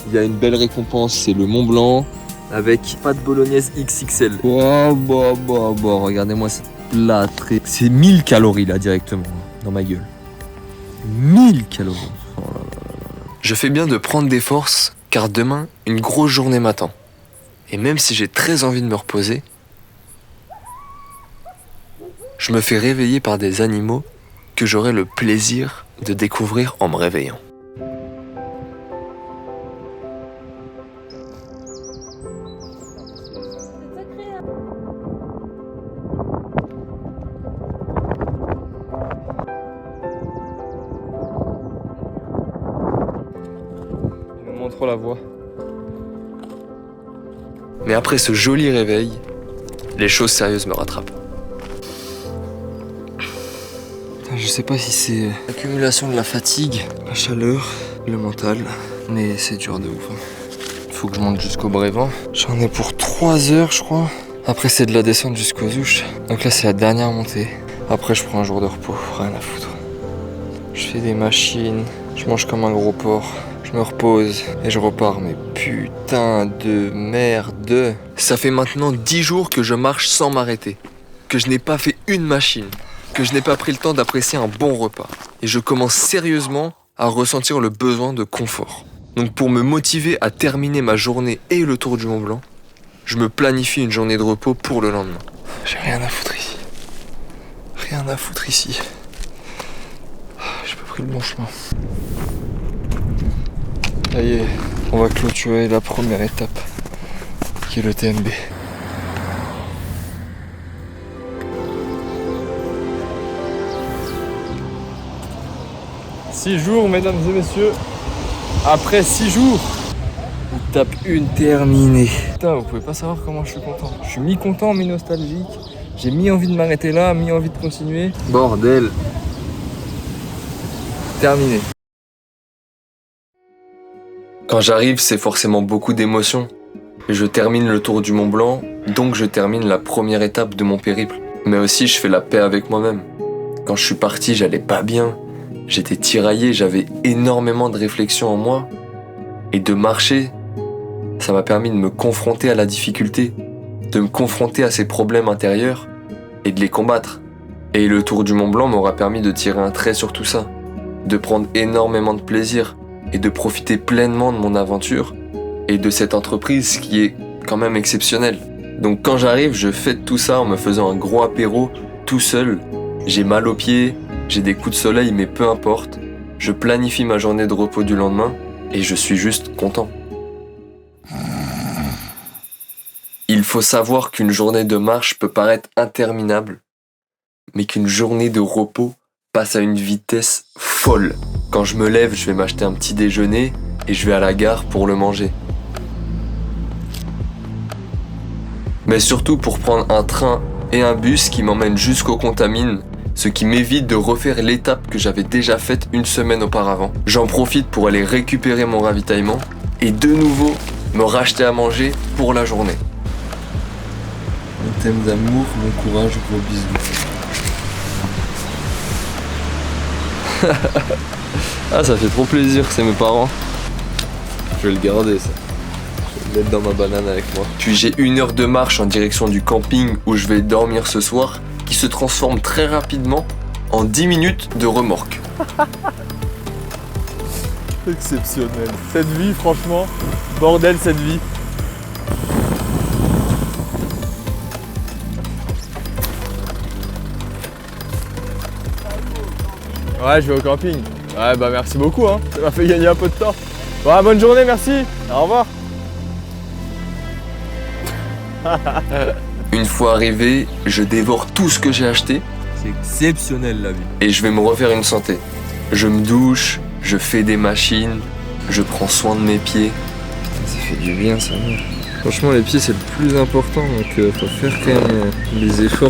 Il y a une belle récompense, c'est le Mont Blanc avec pâte bolognaise XXL. Regardez-moi cette plâtrée. C'est 1000 calories là directement dans ma gueule. 1000 calories. Oh là là là. Je fais bien de prendre des forces car demain, une grosse journée m'attend. Et même si j'ai très envie de me reposer, je me fais réveiller par des animaux que j'aurai le plaisir de découvrir en me réveillant. Je me montre la voie. Mais après ce joli réveil, les choses sérieuses me rattrapent. Je sais pas si c'est l'accumulation de la fatigue, la chaleur, le mental, mais c'est dur de ouf. Faut que je monte jusqu'au Brévent. J'en ai pour 3 heures, je crois. Après, c'est de la descente jusqu'aux Ouches. Donc là, c'est la dernière montée. Après, je prends un jour de repos, rien à foutre. Je fais des machines, je mange comme un gros porc. Je me repose et je repars, mais putain de merde. Ça fait maintenant 10 jours que je marche sans m'arrêter, que je n'ai pas fait une machine, que je n'ai pas pris le temps d'apprécier un bon repas. Et je commence sérieusement à ressentir le besoin de confort. Donc pour me motiver à terminer ma journée et le tour du Mont Blanc, je me planifie une journée de repos pour le lendemain. J'ai rien à foutre ici. Rien à foutre ici. J'ai pas pris le bon chemin. Ça y est, on va clôturer la première étape, qui est le TMB. 6 jours, mesdames et messieurs. Après 6 jours, étape 1 terminée. Putain, vous pouvez pas savoir comment je suis content. Je suis mi-content, mi-nostalgique. J'ai mi-envie de m'arrêter là, mi-envie de continuer. Bordel. Terminé. Quand j'arrive, c'est forcément beaucoup d'émotions. Je termine le tour du Mont Blanc, donc je termine la première étape de mon périple. Mais aussi, je fais la paix avec moi-même. Quand je suis parti, j'allais pas bien. J'étais tiraillé, j'avais énormément de réflexions en moi. Et de marcher, ça m'a permis de me confronter à la difficulté, de me confronter à ces problèmes intérieurs et de les combattre. Et le Tour du Mont Blanc m'aura permis de tirer un trait sur tout ça, de prendre énormément de plaisir et de profiter pleinement de mon aventure et de cette entreprise qui est quand même exceptionnelle. Donc quand j'arrive, je fête tout ça en me faisant un gros apéro tout seul. J'ai mal aux pieds, j'ai des coups de soleil, mais peu importe. Je planifie ma journée de repos du lendemain et je suis juste content. Il faut savoir qu'une journée de marche peut paraître interminable, mais qu'une journée de repos passe à une vitesse folle. Quand je me lève, je vais m'acheter un petit déjeuner et je vais à la gare pour le manger. Mais surtout pour prendre un train et un bus qui m'emmènent jusqu'au Contamine, ce qui m'évite de refaire l'étape que j'avais déjà faite une semaine auparavant. J'en profite pour aller récupérer mon ravitaillement et de nouveau me racheter à manger pour la journée. Un thème d'amour, bon courage, gros bisous. Ah, ça fait trop plaisir, c'est mes parents. Je vais le garder, ça. Je vais le mettre dans ma banane avec moi. Puis j'ai 1 heure de marche en direction du camping où je vais dormir ce soir, qui se transforme très rapidement en 10 minutes de remorque. Exceptionnel. Cette vie, franchement, bordel cette vie. Ouais, je vais au camping. Ouais, bah merci beaucoup, hein. Ça m'a fait gagner un peu de temps. Ouais, bonne journée, merci. Au revoir. Une fois arrivé, je dévore tout ce que j'ai acheté. C'est exceptionnel la vie. Et je vais me refaire une santé. Je me douche, je fais des machines, je prends soin de mes pieds. Ça fait du bien ça. Franchement les pieds c'est le plus important, donc faut faire quand même des efforts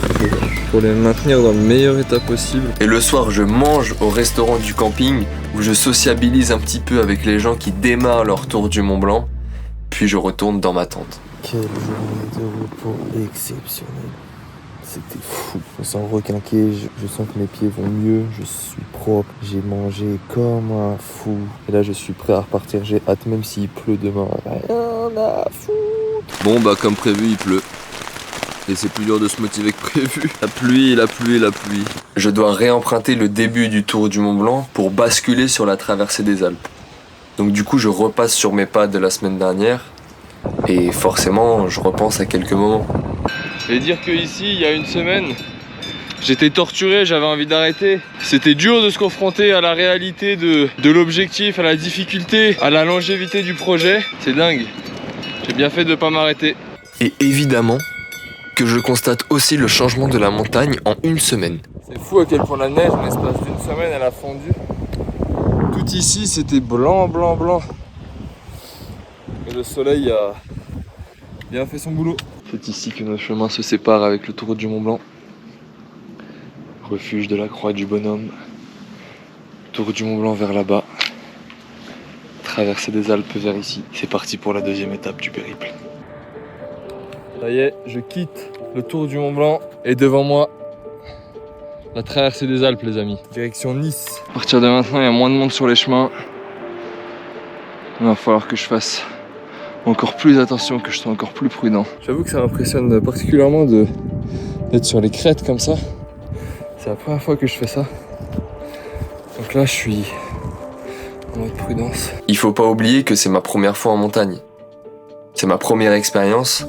pour les maintenir dans le meilleur état possible. Et le soir je mange au restaurant du camping où je sociabilise un petit peu avec les gens qui démarrent leur tour du Mont Blanc. Puis je retourne dans ma tente. Quelle journée de repos exceptionnelle. C'était fou. Je me sens requinqué, je sens que mes pieds vont mieux, je suis propre, j'ai mangé comme un fou. Et là je suis prêt à repartir, j'ai hâte même s'il pleut demain. Rien à foutre. Bon bah comme prévu il pleut. Et c'est plus dur de se motiver que prévu. La pluie, la pluie, la pluie. Je dois réemprunter le début du Tour du Mont Blanc pour basculer sur la traversée des Alpes. Donc du coup je repasse sur mes pas de la semaine dernière. Et forcément je repense à quelques moments. Et dire que ici, il y a une semaine, j'étais torturé, j'avais envie d'arrêter. C'était dur de se confronter à la réalité de l'objectif, à la difficulté, à la longévité du projet. C'est dingue. J'ai bien fait de pas m'arrêter. Et évidemment que je constate aussi le changement de la montagne en une semaine. C'est fou à quel point la neige, en l'espace d'une semaine, elle a fondu. Tout ici, c'était blanc, blanc, blanc. Et le soleil a bien fait son boulot. C'est ici que nos chemins se séparent avec le Tour du Mont Blanc. Refuge de la Croix du Bonhomme. Tour du Mont Blanc vers là-bas. Traversée des Alpes vers ici. C'est parti pour la deuxième étape du périple. Ça y est, je quitte le Tour du Mont Blanc et devant moi, la traversée des Alpes les amis. Direction Nice. À partir de maintenant, il y a moins de monde sur les chemins. Il va falloir que je fasse encore plus attention, que je sois encore plus prudent. J'avoue que ça m'impressionne particulièrement d'être sur les crêtes comme ça. C'est la première fois que je fais ça. Donc là je suis en mode prudence. Il faut pas oublier que c'est ma première fois en montagne. C'est ma première expérience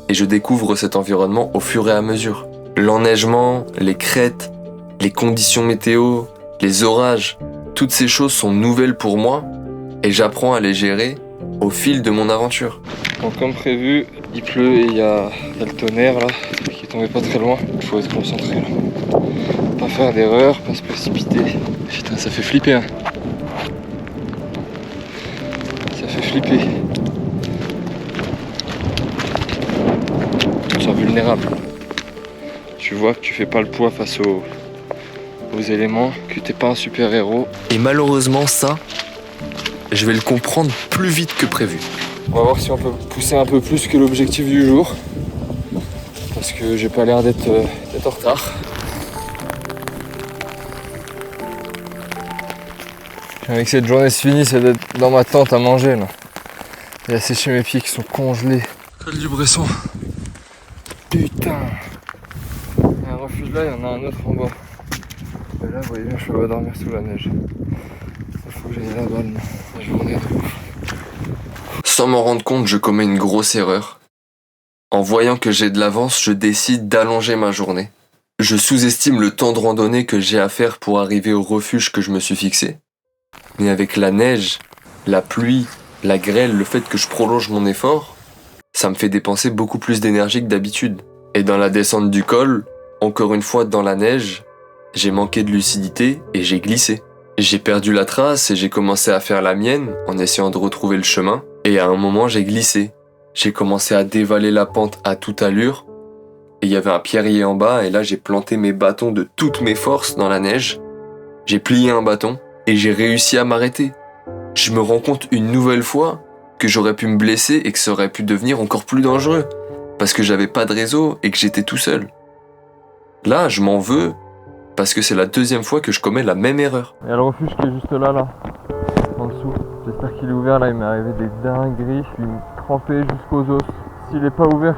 et je découvre cet environnement au fur et à mesure. L'enneigement, les crêtes, les conditions météo, les orages, toutes ces choses sont nouvelles pour moi et j'apprends à les gérer au fil de mon aventure. Bon, comme prévu, il pleut et il y a le tonnerre là qui est tombé pas très loin. Il faut être concentré là. Pas faire d'erreur, pas se précipiter. Putain, ça fait flipper hein. Ça fait flipper. Tu te sens vulnérable. Tu vois que tu fais pas le poids face aux éléments, que t'es pas un super héros. Et malheureusement ça, je vais le comprendre plus vite que prévu. On va voir si on peut pousser un peu plus que l'objectif du jour. Parce que j'ai pas l'air d'être en retard. Avec cette journée se finit, c'est d'être dans ma tente à manger là. Et à sécher mes pieds qui sont congelés. Col du Bresson. Putain. Il y a un refuge là, il y en a un autre en bas. Et là, vous voyez bien, je peux pas dormir sous la neige. Il faut que j'aille là-bas la journée de ouf. Sans m'en rendre compte, je commets une grosse erreur. En voyant que j'ai de l'avance, je décide d'allonger ma journée. Je sous-estime le temps de randonnée que j'ai à faire pour arriver au refuge que je me suis fixé. Mais avec la neige, la pluie, la grêle, le fait que je prolonge mon effort, ça me fait dépenser beaucoup plus d'énergie que d'habitude. Et dans la descente du col, encore une fois dans la neige, j'ai manqué de lucidité et j'ai glissé. J'ai perdu la trace et j'ai commencé à faire la mienne en essayant de retrouver le chemin. Et à un moment, j'ai glissé. J'ai commencé à dévaler la pente à toute allure. Et il y avait un pierrier en bas et là, j'ai planté mes bâtons de toutes mes forces dans la neige. J'ai plié un bâton et j'ai réussi à m'arrêter. Je me rends compte une nouvelle fois que j'aurais pu me blesser et que ça aurait pu devenir encore plus dangereux. Parce que j'avais pas de réseau et que j'étais tout seul. Là, je m'en veux parce que c'est la deuxième fois que je commets la même erreur. Il y a le refuge qui est juste là, en dessous. J'espère qu'il est ouvert, là il m'est arrivé des dingueries, je suis trempé jusqu'aux os. S'il est pas ouvert,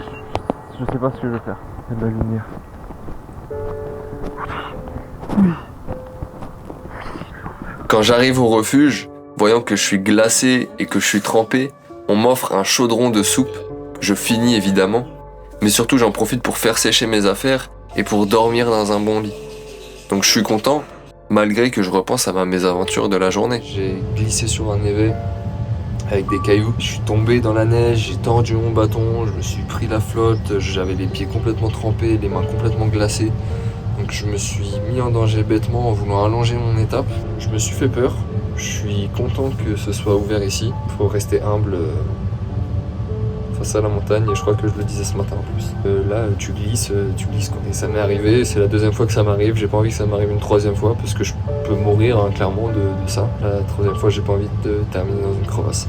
je sais pas ce que je vais faire. Il y a de la lumière. Oui. Quand j'arrive au refuge, voyant que je suis glacé et que je suis trempé, on m'offre un chaudron de soupe. Je finis évidemment, mais surtout j'en profite pour faire sécher mes affaires et pour dormir dans un bon lit. Donc je suis content, malgré que je repense à ma mésaventure de la journée. J'ai glissé sur un névé avec des cailloux. Je suis tombé dans la neige, j'ai tordu mon bâton, je me suis pris la flotte, j'avais les pieds complètement trempés, les mains complètement glacées. Donc je me suis mis en danger bêtement en voulant allonger mon étape. Je me suis fait peur. Je suis content que ce soit ouvert ici. Il faut rester humble face à la montagne et je crois que je le disais ce matin en plus. Là tu glisses quoi. Et ça m'est arrivé, c'est la deuxième fois que ça m'arrive. J'ai pas envie que ça m'arrive une troisième fois parce que je peux mourir hein, clairement de ça. La troisième fois j'ai pas envie de terminer dans une crevasse.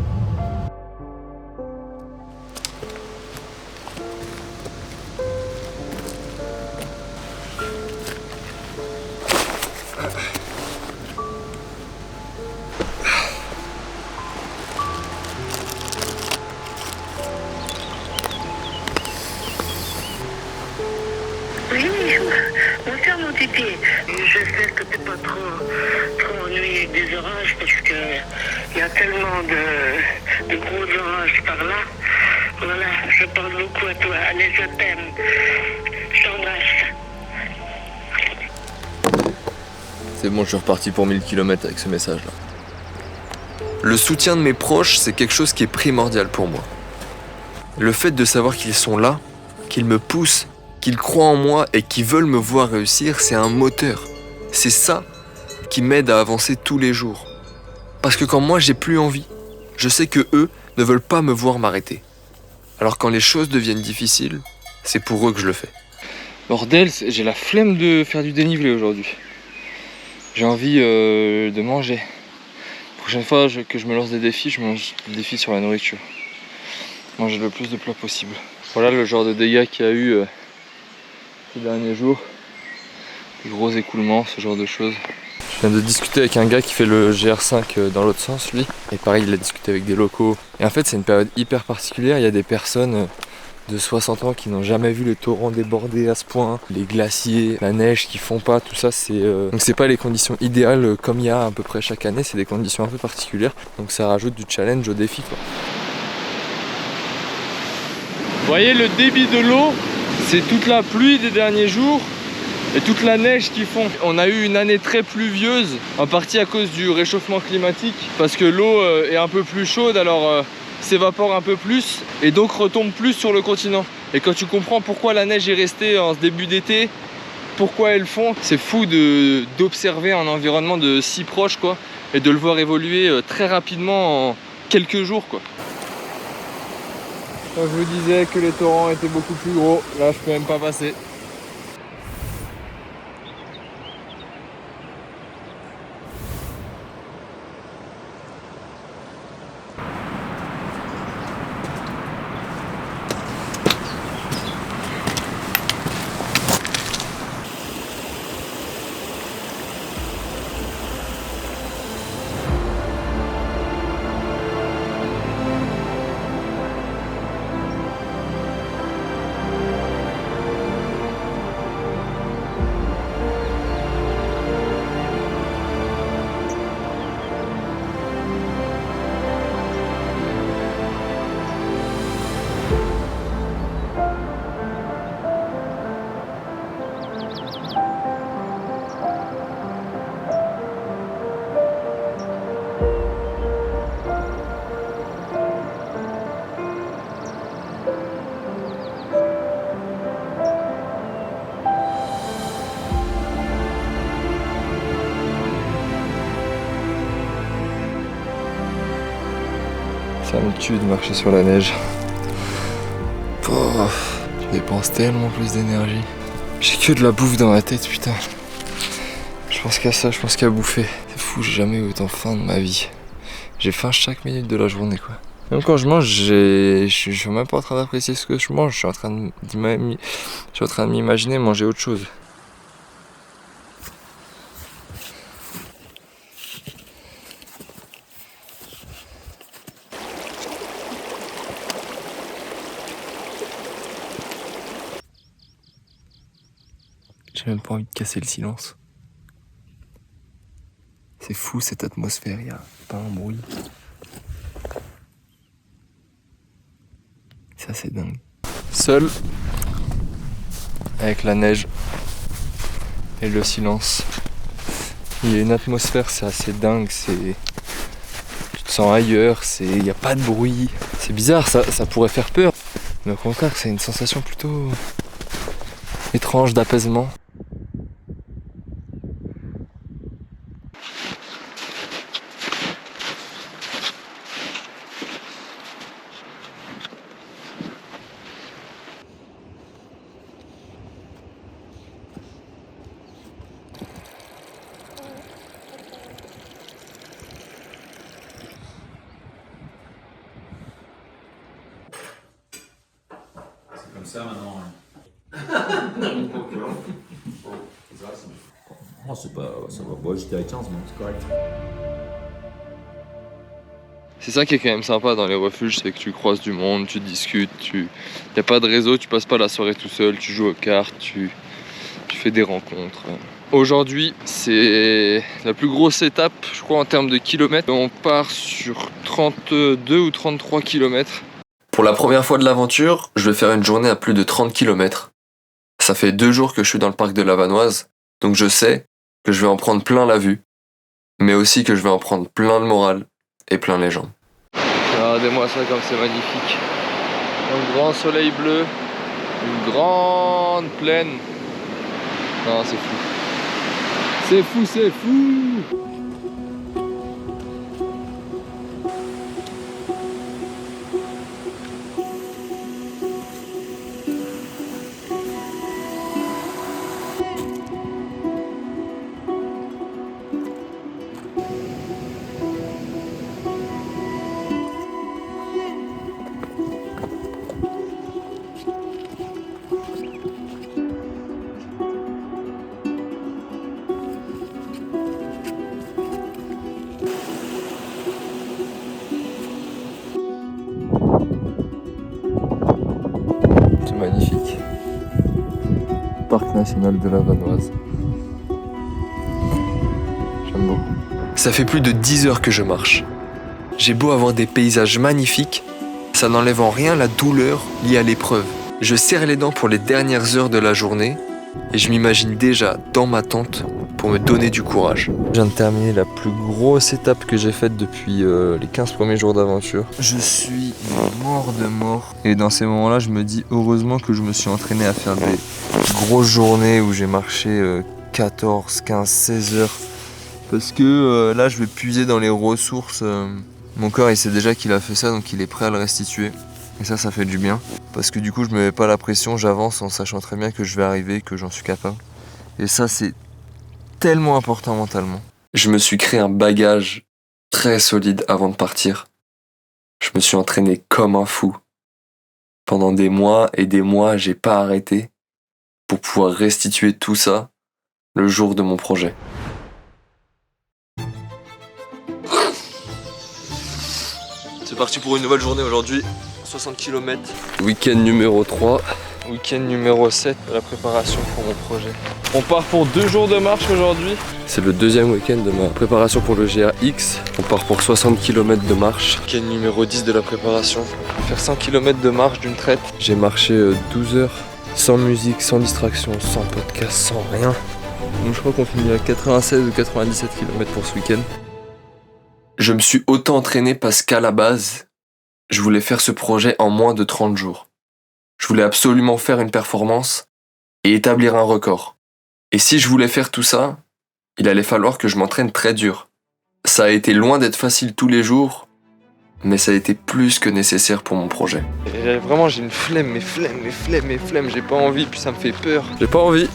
Oui, mon cher mon titi, j'espère que t'es pas trop ennuyé avec des orages parce que il y a tellement de gros orages par là. Voilà, je pense beaucoup à toi. Allez, je t'aime. Je t'embrasse. C'est bon, je suis reparti pour 1000 km avec ce message-là. Le soutien de mes proches, c'est quelque chose qui est primordial pour moi. Le fait de savoir qu'ils sont là, qu'ils me poussent, qu'ils croient en moi et qu'ils veulent me voir réussir, c'est un moteur. C'est ça qui m'aide à avancer tous les jours. Parce que quand moi j'ai plus envie, je sais que eux ne veulent pas me voir m'arrêter. Alors quand les choses deviennent difficiles, c'est pour eux que je le fais. Bordel, j'ai la flemme de faire du dénivelé aujourd'hui. J'ai envie de manger. La prochaine fois que je me lance des défis, je me lance des défis sur la nourriture. Manger le plus de plats possible. Voilà le genre de dégâts qu'il y a eu ces derniers jours. Des gros écoulements, ce genre de choses. Je viens de discuter avec un gars qui fait le GR5 dans l'autre sens, lui. Et pareil, il a discuté avec des locaux. Et en fait, c'est une période hyper particulière. Il y a des personnes de 60 ans qui n'ont jamais vu les torrents déborder à ce point, les glaciers, la neige qui fond pas, tout ça donc c'est pas les conditions idéales comme il y a à peu près chaque année, c'est des conditions un peu particulières, donc ça rajoute du challenge au défi quoi. voyez le débit de l'eau, c'est toute la pluie des derniers jours et toute la neige qu'ils font. On a eu une année très pluvieuse, en partie à cause du réchauffement climatique, parce que l'eau est un peu plus chaude, alors s'évapore un peu plus et donc retombe plus sur le continent. Et quand tu comprends pourquoi la neige est restée en ce début d'été, pourquoi elles font, c'est fou d'observer un environnement de si proche quoi, et de le voir évoluer très rapidement en quelques jours quoi. Quand je vous disais que les torrents étaient beaucoup plus gros, là je peux même pas passer. Ça me tue de marcher sur la neige. Oh, je dépense tellement plus d'énergie. J'ai que de la bouffe dans la tête, putain. Je pense qu'à ça, je pense qu'à bouffer. C'est fou, j'ai jamais eu autant faim de ma vie. J'ai faim chaque minute de la journée, quoi. Même quand je mange, je suis même pas en train d'apprécier ce que je mange. Je suis en train de m'imaginer manger autre chose. J'ai même pas envie de casser le silence. C'est fou cette atmosphère, y a pas un bruit. Ça c'est dingue. Seul, avec la neige et le silence. Il y a une atmosphère, c'est assez dingue, tu te sens ailleurs, il n'y a pas de bruit. C'est bizarre, ça pourrait faire peur. Mais au contraire, c'est une sensation plutôt étrange d'apaisement. Comme ça maintenant. Oh, c'est pas, ça va pas, j'étais à 15, mais c'est correct. C'est ça qui est quand même sympa dans les refuges, c'est que tu croises du monde, tu discutes, y a pas de réseau, tu passes pas la soirée tout seul, tu joues aux cartes, tu fais des rencontres. Aujourd'hui, c'est la plus grosse étape, je crois, en termes de kilomètres. On part sur 32 ou 33 kilomètres. Pour la première fois de l'aventure, je vais faire une journée à plus de 30 km. Ça fait 2 jours que je suis dans le parc de la Vanoise, donc je sais que je vais en prendre plein la vue, mais aussi que je vais en prendre plein le moral et plein les jambes. Regardez-moi ça comme c'est magnifique. Un grand soleil bleu, une grande plaine. Non, c'est fou. C'est fou, c'est fou! Magnifique. Parc national de la Vanoise. J'aime beaucoup. Ça fait plus de 10 heures que je marche. J'ai beau avoir des paysages magnifiques, ça n'enlève en rien la douleur liée à l'épreuve. Je serre les dents pour les dernières heures de la journée et je m'imagine déjà dans ma tente pour me donner du courage. Je viens de terminer la plus grosse étape que j'ai faite depuis les 15 premiers jours d'aventure. Je suis mort de mort. Et dans ces moments-là, je me dis heureusement que je me suis entraîné à faire des grosses journées où j'ai marché 14, 15, 16 heures. Parce que là, je vais puiser dans les ressources. Mon corps, il sait déjà qu'il a fait ça, donc il est prêt à le restituer. Et ça fait du bien. Parce que du coup, je me mets pas la pression, j'avance en sachant très bien que je vais arriver, que j'en suis capable. Et ça, c'est tellement important mentalement. Je me suis créé un bagage très solide avant de partir. Je me suis entraîné comme un fou. Pendant des mois et des mois, j'ai pas arrêté pour pouvoir restituer tout ça le jour de mon projet. C'est parti pour une nouvelle journée aujourd'hui. 60 km. Week-end numéro 3. Week-end numéro 7 de la préparation pour mon projet. On part pour 2 jours de marche aujourd'hui. C'est le deuxième week-end de ma préparation pour le GRX. On part pour 60 km de marche. Week-end numéro 10 de la préparation. Faire 100 km de marche d'une traite. J'ai marché 12 heures, sans musique, sans distraction, sans podcast, sans rien. Donc je crois qu'on finit à 96 ou 97 km pour ce week-end. Je me suis autant entraîné parce qu'à la base, je voulais faire ce projet en moins de 30 jours. Je voulais absolument faire une performance et établir un record. Et si je voulais faire tout ça, il allait falloir que je m'entraîne très dur. Ça a été loin d'être facile tous les jours, mais ça a été plus que nécessaire pour mon projet. Et vraiment, j'ai une flemme, j'ai pas envie, puis ça me fait peur. J'ai pas envie.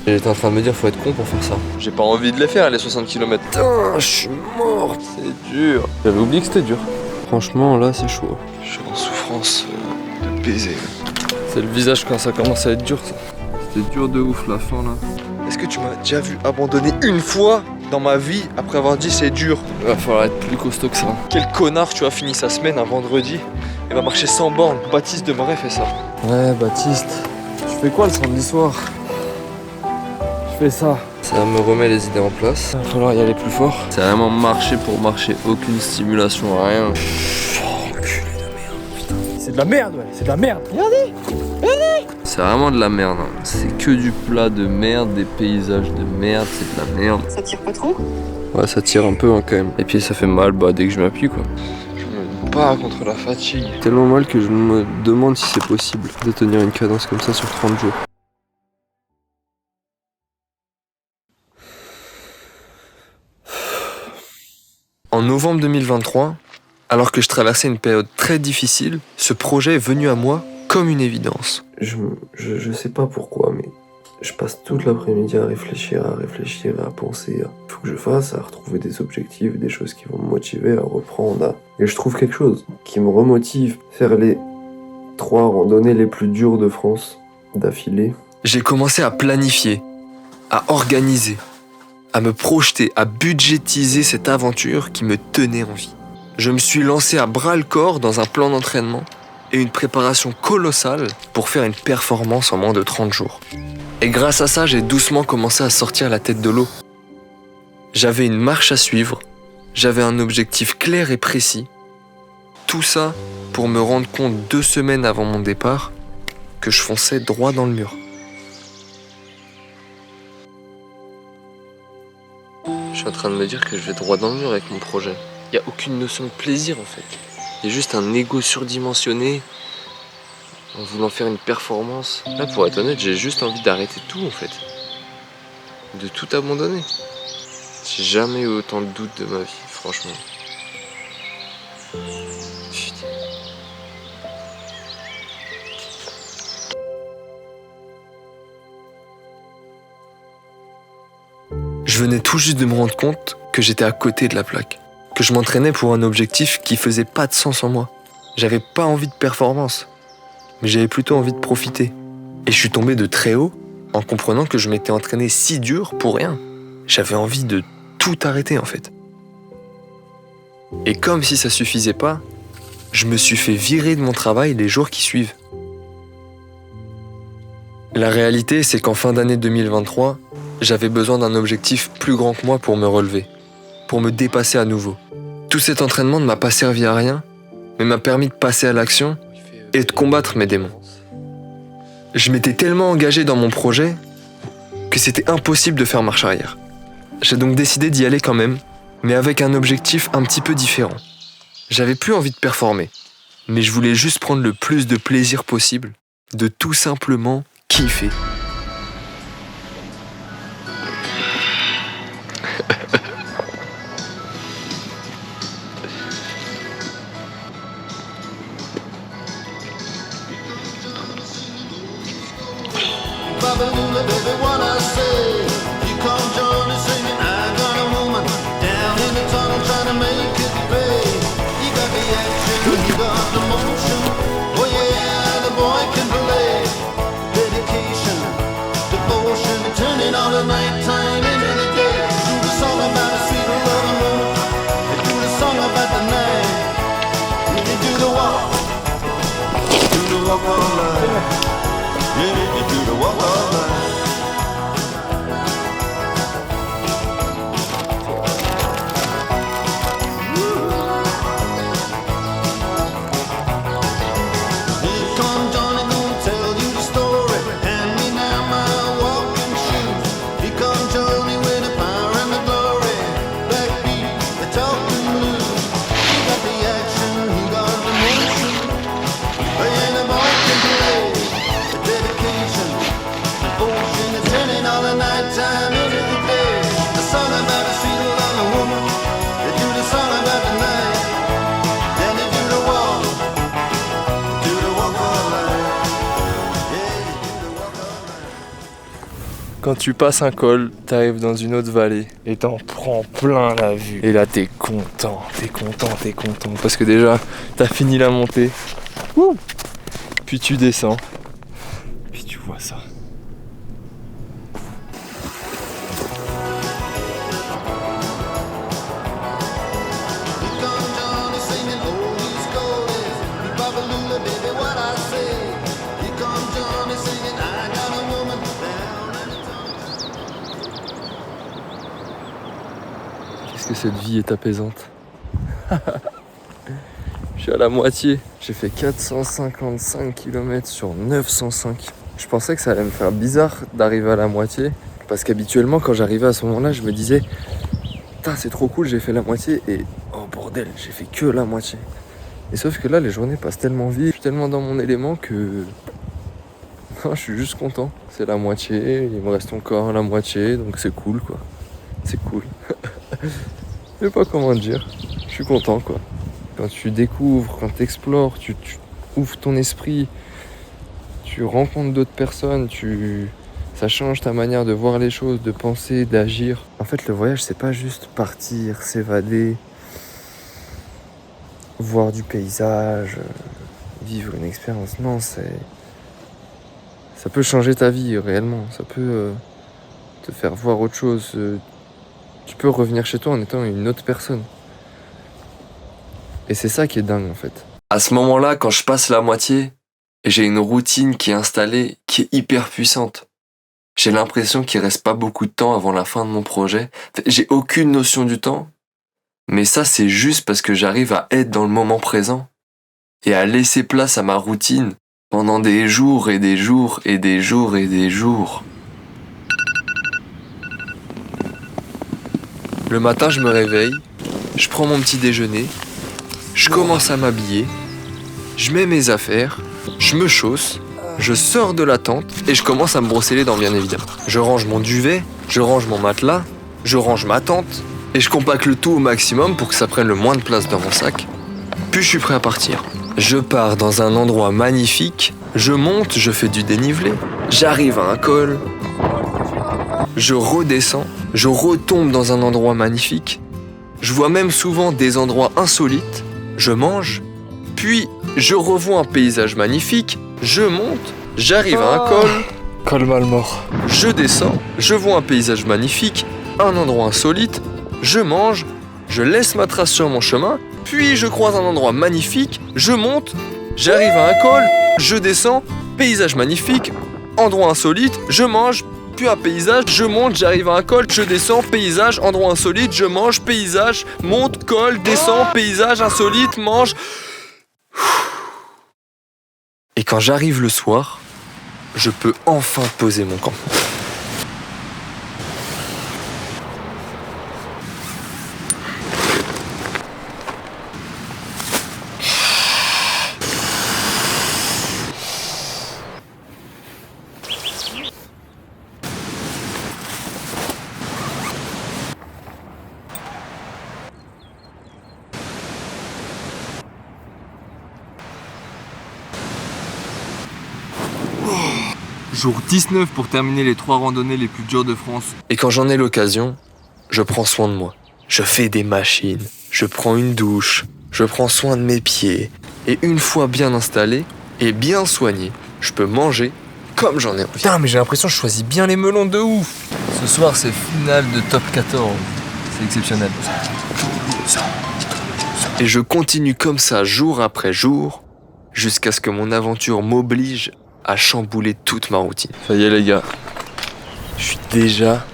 J'étais en train de me dire, faut être con pour faire ça. J'ai pas envie de les faire, les 60 km. Putain, je suis mort. C'est dur. J'avais oublié que c'était dur. Franchement, là, c'est chaud. Je suis en souffrance de baiser. C'est le visage quand ça commence à être dur, ça. C'était dur de ouf, la fin, là. Est-ce que tu m'as déjà vu abandonner une fois dans ma vie après avoir dit c'est dur? Il va falloir être plus costaud que ça. Quel connard, tu as fini sa semaine un vendredi et va marcher 100 bornes. Baptiste de Moret fait ça. Ouais, Baptiste, je fais quoi le samedi soir? Je fais ça. Ça me remet les idées en place. Il va falloir y aller plus fort. C'est vraiment marcher pour marcher, aucune stimulation, rien. C'est de la merde, ouais, c'est de la merde. Regardez. C'est vraiment de la merde. Hein. C'est que du plat de merde, des paysages de merde, c'est de la merde. Ça tire pas trop? Ouais, ça tire un peu hein, quand même. Et puis ça fait mal dès que je m'appuie quoi. Je me bats contre la fatigue. Tellement mal que je me demande si c'est possible de tenir une cadence comme ça sur 30 jours. En novembre 2023, alors que je traversais une période très difficile, ce projet est venu à moi comme une évidence. Je sais pas pourquoi, mais je passe toute l'après-midi à réfléchir, à penser à faut que je fasse, à retrouver des objectifs, des choses qui vont me motiver à reprendre. Et je trouve quelque chose qui me remotive. Faire les 3 randonnées les plus dures de France d'affilée. J'ai commencé à planifier, à organiser, à me projeter, à budgétiser cette aventure qui me tenait en vie. Je me suis lancé à bras-le-corps dans un plan d'entraînement et une préparation colossale pour faire une performance en moins de 30 jours. Et grâce à ça, j'ai doucement commencé à sortir la tête de l'eau. J'avais une marche à suivre, j'avais un objectif clair et précis. Tout ça pour me rendre compte 2 semaines avant mon départ que je fonçais droit dans le mur. Je suis en train de me dire que je vais droit dans le mur avec mon projet. Il n'y a aucune notion de plaisir en fait. Il y a juste un ego surdimensionné en voulant faire une performance. Là, pour être honnête, j'ai juste envie d'arrêter tout en fait. De tout abandonner. J'ai jamais eu autant de doutes de ma vie, franchement. Putain. Je venais tout juste de me rendre compte que j'étais à côté de la plaque. Que je m'entraînais pour un objectif qui faisait pas de sens en moi. J'avais pas envie de performance, mais j'avais plutôt envie de profiter. Et je suis tombé de très haut en comprenant que je m'étais entraîné si dur pour rien. J'avais envie de tout arrêter en fait. Et comme si ça suffisait pas, je me suis fait virer de mon travail les jours qui suivent. La réalité, c'est qu'en fin d'année 2023, j'avais besoin d'un objectif plus grand que moi pour me relever, pour me dépasser à nouveau. Tout cet entraînement ne m'a pas servi à rien, mais m'a permis de passer à l'action et de combattre mes démons. Je m'étais tellement engagé dans mon projet que c'était impossible de faire marche arrière. J'ai donc décidé d'y aller quand même, mais avec un objectif un petit peu différent. J'avais plus envie de performer, mais je voulais juste prendre le plus de plaisir possible, de tout simplement kiffer. Quand tu passes un col, t'arrives dans une autre vallée et t'en prends plein la vue. Et là t'es content. Parce que déjà, t'as fini la montée. Ouh. Puis tu descends. Puis tu vois ça. Que cette vie est apaisante. Je suis à la moitié. J'ai fait 455 km sur 905. Je pensais que ça allait me faire bizarre d'arriver à la moitié. Parce qu'habituellement, quand j'arrivais à ce moment-là, je me disais putain, c'est trop cool, j'ai fait la moitié. Et oh bordel, j'ai fait que la moitié. Et sauf que là, les journées passent tellement vite, je suis tellement dans mon élément que non, je suis juste content. C'est la moitié, il me reste encore la moitié, donc c'est cool quoi. C'est cool. Je sais pas comment dire, je suis content quoi. Quand tu découvres, quand tu explores, tu ouvres ton esprit, tu rencontres d'autres personnes, ça change ta manière de voir les choses, de penser, d'agir. En fait, le voyage, c'est pas juste partir, s'évader, voir du paysage, vivre une expérience. Non, ça peut changer ta vie réellement, ça peut te faire voir autre chose. Tu peux revenir chez toi en étant une autre personne. Et c'est ça qui est dingue en fait. À ce moment-là, quand je passe la moitié, j'ai une routine qui est installée, qui est hyper puissante. J'ai l'impression qu'il reste pas beaucoup de temps avant la fin de mon projet. J'ai aucune notion du temps, mais ça c'est juste parce que j'arrive à être dans le moment présent et à laisser place à ma routine pendant des jours et des jours et des jours et des jours. Le matin, je me réveille, je prends mon petit déjeuner, je commence à m'habiller, je mets mes affaires, je me chausse, je sors de la tente et je commence à me brosser les dents bien évidemment. Je range mon duvet, je range mon matelas, je range ma tente et je compacte le tout au maximum pour que ça prenne le moins de place dans mon sac. Puis je suis prêt à partir. Je pars dans un endroit magnifique, je monte, je fais du dénivelé, j'arrive à un col, je redescends, je retombe dans un endroit magnifique, je vois même souvent des endroits insolites, je mange, puis je revois un paysage magnifique, je monte, j'arrive à un col, Col Malmort. je descends, je vois un paysage magnifique, un endroit insolite, je mange, je laisse ma trace sur mon chemin, puis je croise un endroit magnifique, je monte, j'arrive à un col, je descends, paysage magnifique, endroit insolite, je mange, puis un paysage, je monte, j'arrive à un col, je descends, paysage, endroit insolite, je mange, paysage, monte, col, descends, paysage, insolite, mange, Et quand j'arrive le soir, je peux enfin poser mon camp. Jour 19 pour terminer les 3 randonnées les plus dures de France. Et quand j'en ai l'occasion, je prends soin de moi. Je fais des machines, je prends une douche, je prends soin de mes pieds. Et une fois bien installé et bien soigné, je peux manger comme j'en ai envie. Putain, mais j'ai l'impression que je choisis bien les melons de ouf. Ce soir, c'est finale de top 14. C'est exceptionnel. Et je continue comme ça jour après jour, jusqu'à ce que mon aventure m'oblige à chambouler toute ma routine. Ça y est les gars, je suis déjà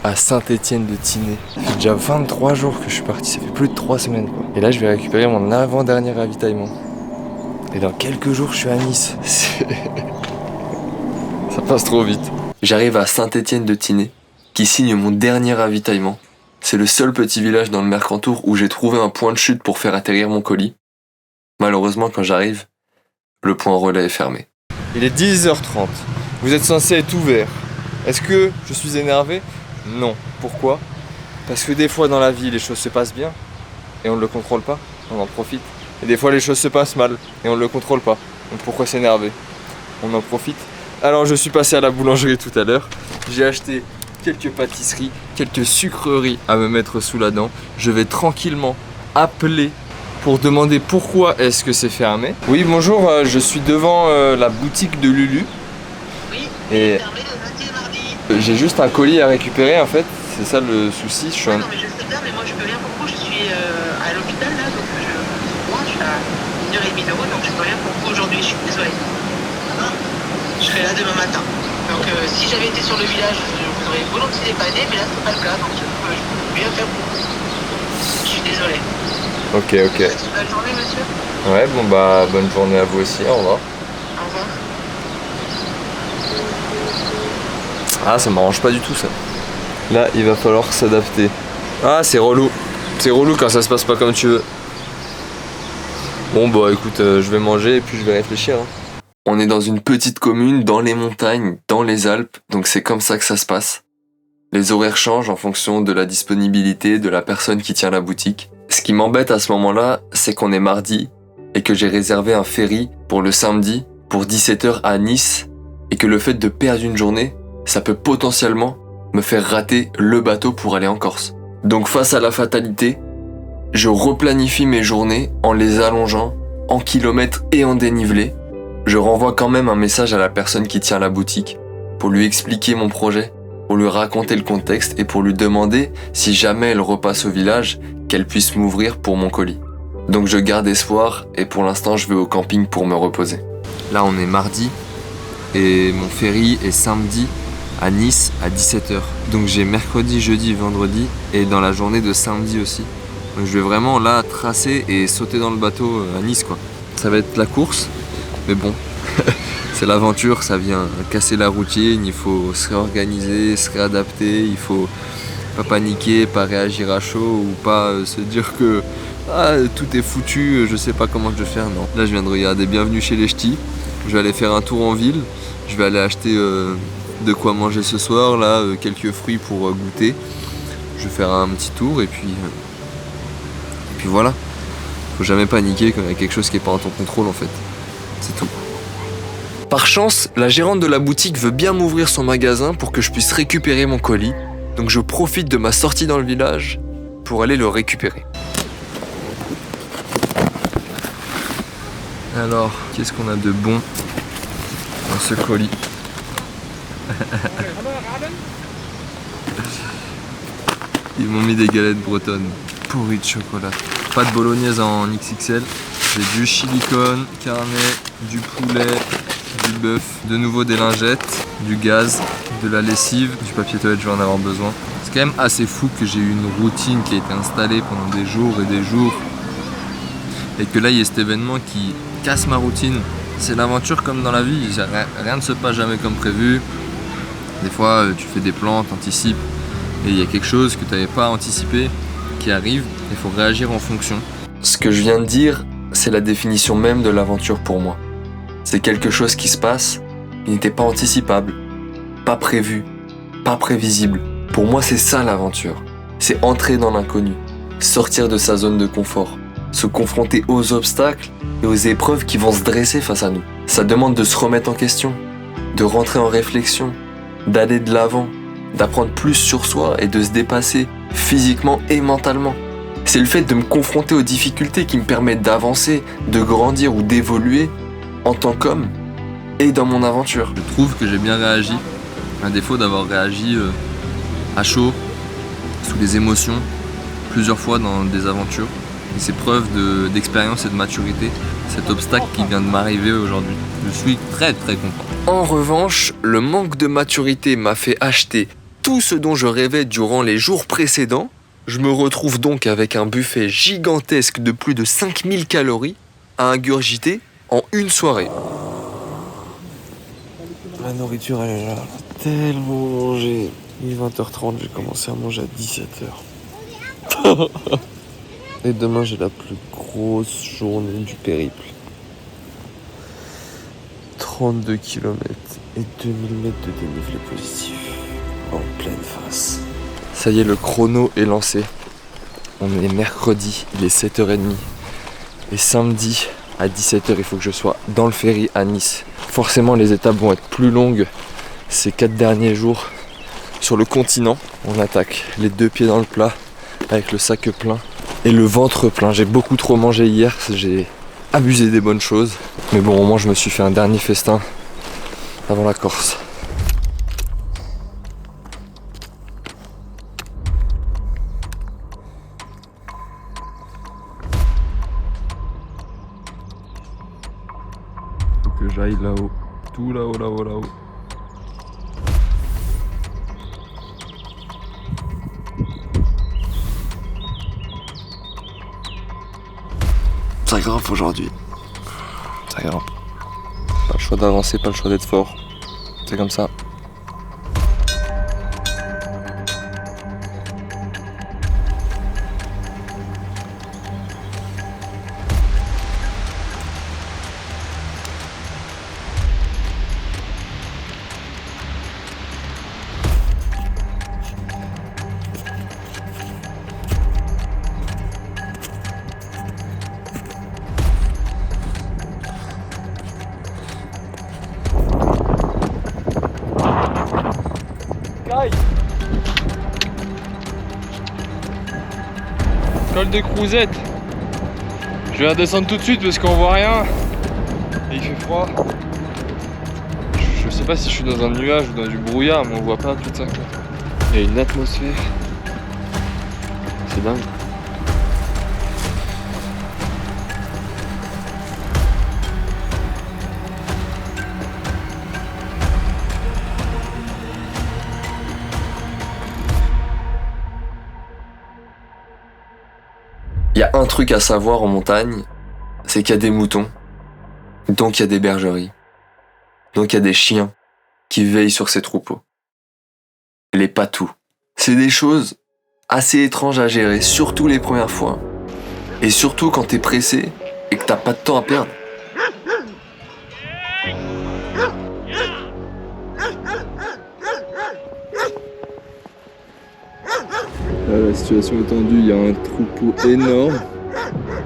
à Saint-Étienne-de-Tinée. Ça fait déjà 23 jours que je suis parti, ça fait plus de 3 semaines quoi. Et là je vais récupérer mon avant-dernier ravitaillement. Et dans quelques jours je suis à Nice. Ça passe trop vite. J'arrive à Saint-Étienne-de-Tinée, qui signe mon dernier ravitaillement. C'est le seul petit village dans le Mercantour où j'ai trouvé un point de chute pour faire atterrir mon colis. Malheureusement quand j'arrive, le point relais est fermé. Il est 10h30, vous êtes censé être ouvert. Est-ce que je suis énervé? Non. Pourquoi? Parce que des fois dans la vie les choses se passent bien et on ne le contrôle pas, on en profite. Et des fois les choses se passent mal et on ne le contrôle pas. Donc pourquoi s'énerver? On en profite. Alors je suis passé à la boulangerie tout à l'heure, j'ai acheté quelques pâtisseries, quelques sucreries à me mettre sous la dent. Je vais tranquillement appeler pour demander pourquoi est-ce que c'est fermé. Oui, bonjour, je suis devant la boutique de Lulu. Oui, et fermé le lundi et mardi. J'ai juste un colis à récupérer en fait, c'est ça le souci. Je suis Non mais je sais bien, mais moi je peux rien pour vous, je suis à l'hôpital là, donc je suis à 1h30 de route, donc je peux rien pour vous aujourd'hui, je suis désolé. Je serai là demain matin. Donc si j'avais été sur le village, je vous aurais volontiers dépanné, mais là c'est pas le cas, donc je peux rien faire pour vous. Je suis désolé. Ok. Bonne journée monsieur. Ouais, bon bah bonne journée à vous aussi, au revoir. Au revoir. Ah, ça m'arrange pas du tout ça. Là, il va falloir s'adapter. Ah, c'est relou. C'est relou quand ça se passe pas comme tu veux. Bon bah écoute, je vais manger et puis je vais réfléchir. Hein. On est dans une petite commune, dans les montagnes, dans les Alpes, donc c'est comme ça que ça se passe. Les horaires changent en fonction de la disponibilité de la personne qui tient la boutique. Ce qui m'embête à ce moment-là, c'est qu'on est mardi et que j'ai réservé un ferry pour le samedi pour 17h à Nice et que le fait de perdre une journée, ça peut potentiellement me faire rater le bateau pour aller en Corse. Donc face à la fatalité, je replanifie mes journées en les allongeant en kilomètres et en dénivelé. Je renvoie quand même un message à la personne qui tient la boutique pour lui expliquer mon projet, pour lui raconter le contexte et pour lui demander si jamais elle repasse au village, qu'elle puisse m'ouvrir pour mon colis. Donc je garde espoir et pour l'instant je vais au camping pour me reposer. Là on est mardi et mon ferry est samedi à Nice à 17h. Donc j'ai mercredi, jeudi, vendredi et dans la journée de samedi aussi. Donc je vais vraiment là tracer et sauter dans le bateau à Nice quoi. Ça va être la course, mais bon, c'est l'aventure, ça vient casser la routine, il faut se réorganiser, se réadapter, il faut pas paniquer, pas réagir à chaud ou pas se dire que tout est foutu, je sais pas comment je vais faire, non. Là je viens de regarder Bienvenue chez les Ch'tis, je vais aller faire un tour en ville, je vais aller acheter de quoi manger ce soir, là, quelques fruits pour goûter. Je vais faire un petit tour et puis voilà. Faut jamais paniquer quand il y a quelque chose qui est pas en ton contrôle en fait. C'est tout. Par chance, la gérante de la boutique veut bien m'ouvrir son magasin pour que je puisse récupérer mon colis. Donc je profite de ma sortie dans le village pour aller le récupérer. Alors, qu'est-ce qu'on a de bon dans ce colis? Ils m'ont mis des galettes bretonnes pourries de chocolat. Pas de bolognaise en XXL. J'ai du chili con, carnet, du poulet, du bœuf, de nouveau des lingettes, du gaz, de la lessive, du papier toilette, je vais en avoir besoin. C'est quand même assez fou que j'ai eu une routine qui a été installée pendant des jours et que là il y ait cet événement qui casse ma routine C'est l'aventure comme dans la vie, rien ne se passe jamais comme prévu. Des fois, tu fais des plans, t'anticipes, et il y a quelque chose que tu n'avais pas anticipé qui arrive, il faut réagir en fonction. Ce que je viens de dire, c'est la définition même de l'aventure pour moi. C'est quelque chose qui se passe, qui n'était pas anticipable, pas prévu, pas prévisible. Pour moi, c'est ça l'aventure. C'est entrer dans l'inconnu, sortir de sa zone de confort, se confronter aux obstacles et aux épreuves qui vont se dresser face à nous. Ça demande de se remettre en question, de rentrer en réflexion, d'aller de l'avant, d'apprendre plus sur soi et de se dépasser physiquement et mentalement. C'est le fait de me confronter aux difficultés qui me permettent d'avancer, de grandir ou d'évoluer en tant qu'homme et dans mon aventure. Je trouve que j'ai bien réagi, à défaut d'avoir réagi à chaud, sous les émotions, plusieurs fois dans des aventures. Et c'est preuve d'expérience et de maturité, cet obstacle qui vient de m'arriver aujourd'hui. Je suis très très content. En revanche, le manque de maturité m'a fait acheter tout ce dont je rêvais durant les jours précédents. Je me retrouve donc avec un buffet gigantesque de plus de 5000 calories à ingurgiter en une soirée. La nourriture, elle est là. J'ai tellement mangé. Il est 20h30, j'ai commencé à manger à 17h. Et demain, j'ai la plus grosse journée du périple. 32 km et 2000 mètres de dénivelé positif. En pleine face. Ça y est, le chrono est lancé. On est mercredi, il est 7h30. Et samedi, à 17h, il faut que je sois dans le ferry à Nice. Forcément, les étapes vont être plus longues ces 4 derniers jours. Sur le continent, on attaque les 2 pieds dans le plat, avec le sac plein et le ventre plein. J'ai beaucoup trop mangé hier, j'ai abusé des bonnes choses. Mais bon, au moins, je me suis fait un dernier festin avant la Corse. Faut que j'aille là-haut, tout là-haut, là-haut, là-haut. Ça grimpe aujourd'hui. Ça grimpe. Pas le choix d'avancer, pas le choix d'être fort. C'est comme ça. Col de Crouzette. Je vais redescendre tout de suite parce qu'on voit rien. Et il fait froid. Je sais pas si je suis dans un nuage ou dans du brouillard, mais on voit pas tout ça. Il y a une atmosphère. C'est dingue. Il y a un truc à savoir en montagne, c'est qu'il y a des moutons, donc il y a des bergeries, donc il y a des chiens qui veillent sur ces troupeaux. Les patous, c'est des choses assez étranges à gérer, surtout les premières fois, et surtout quand t'es pressé et que t'as pas de temps à perdre. La situation est tendue, il y a un troupeau énorme,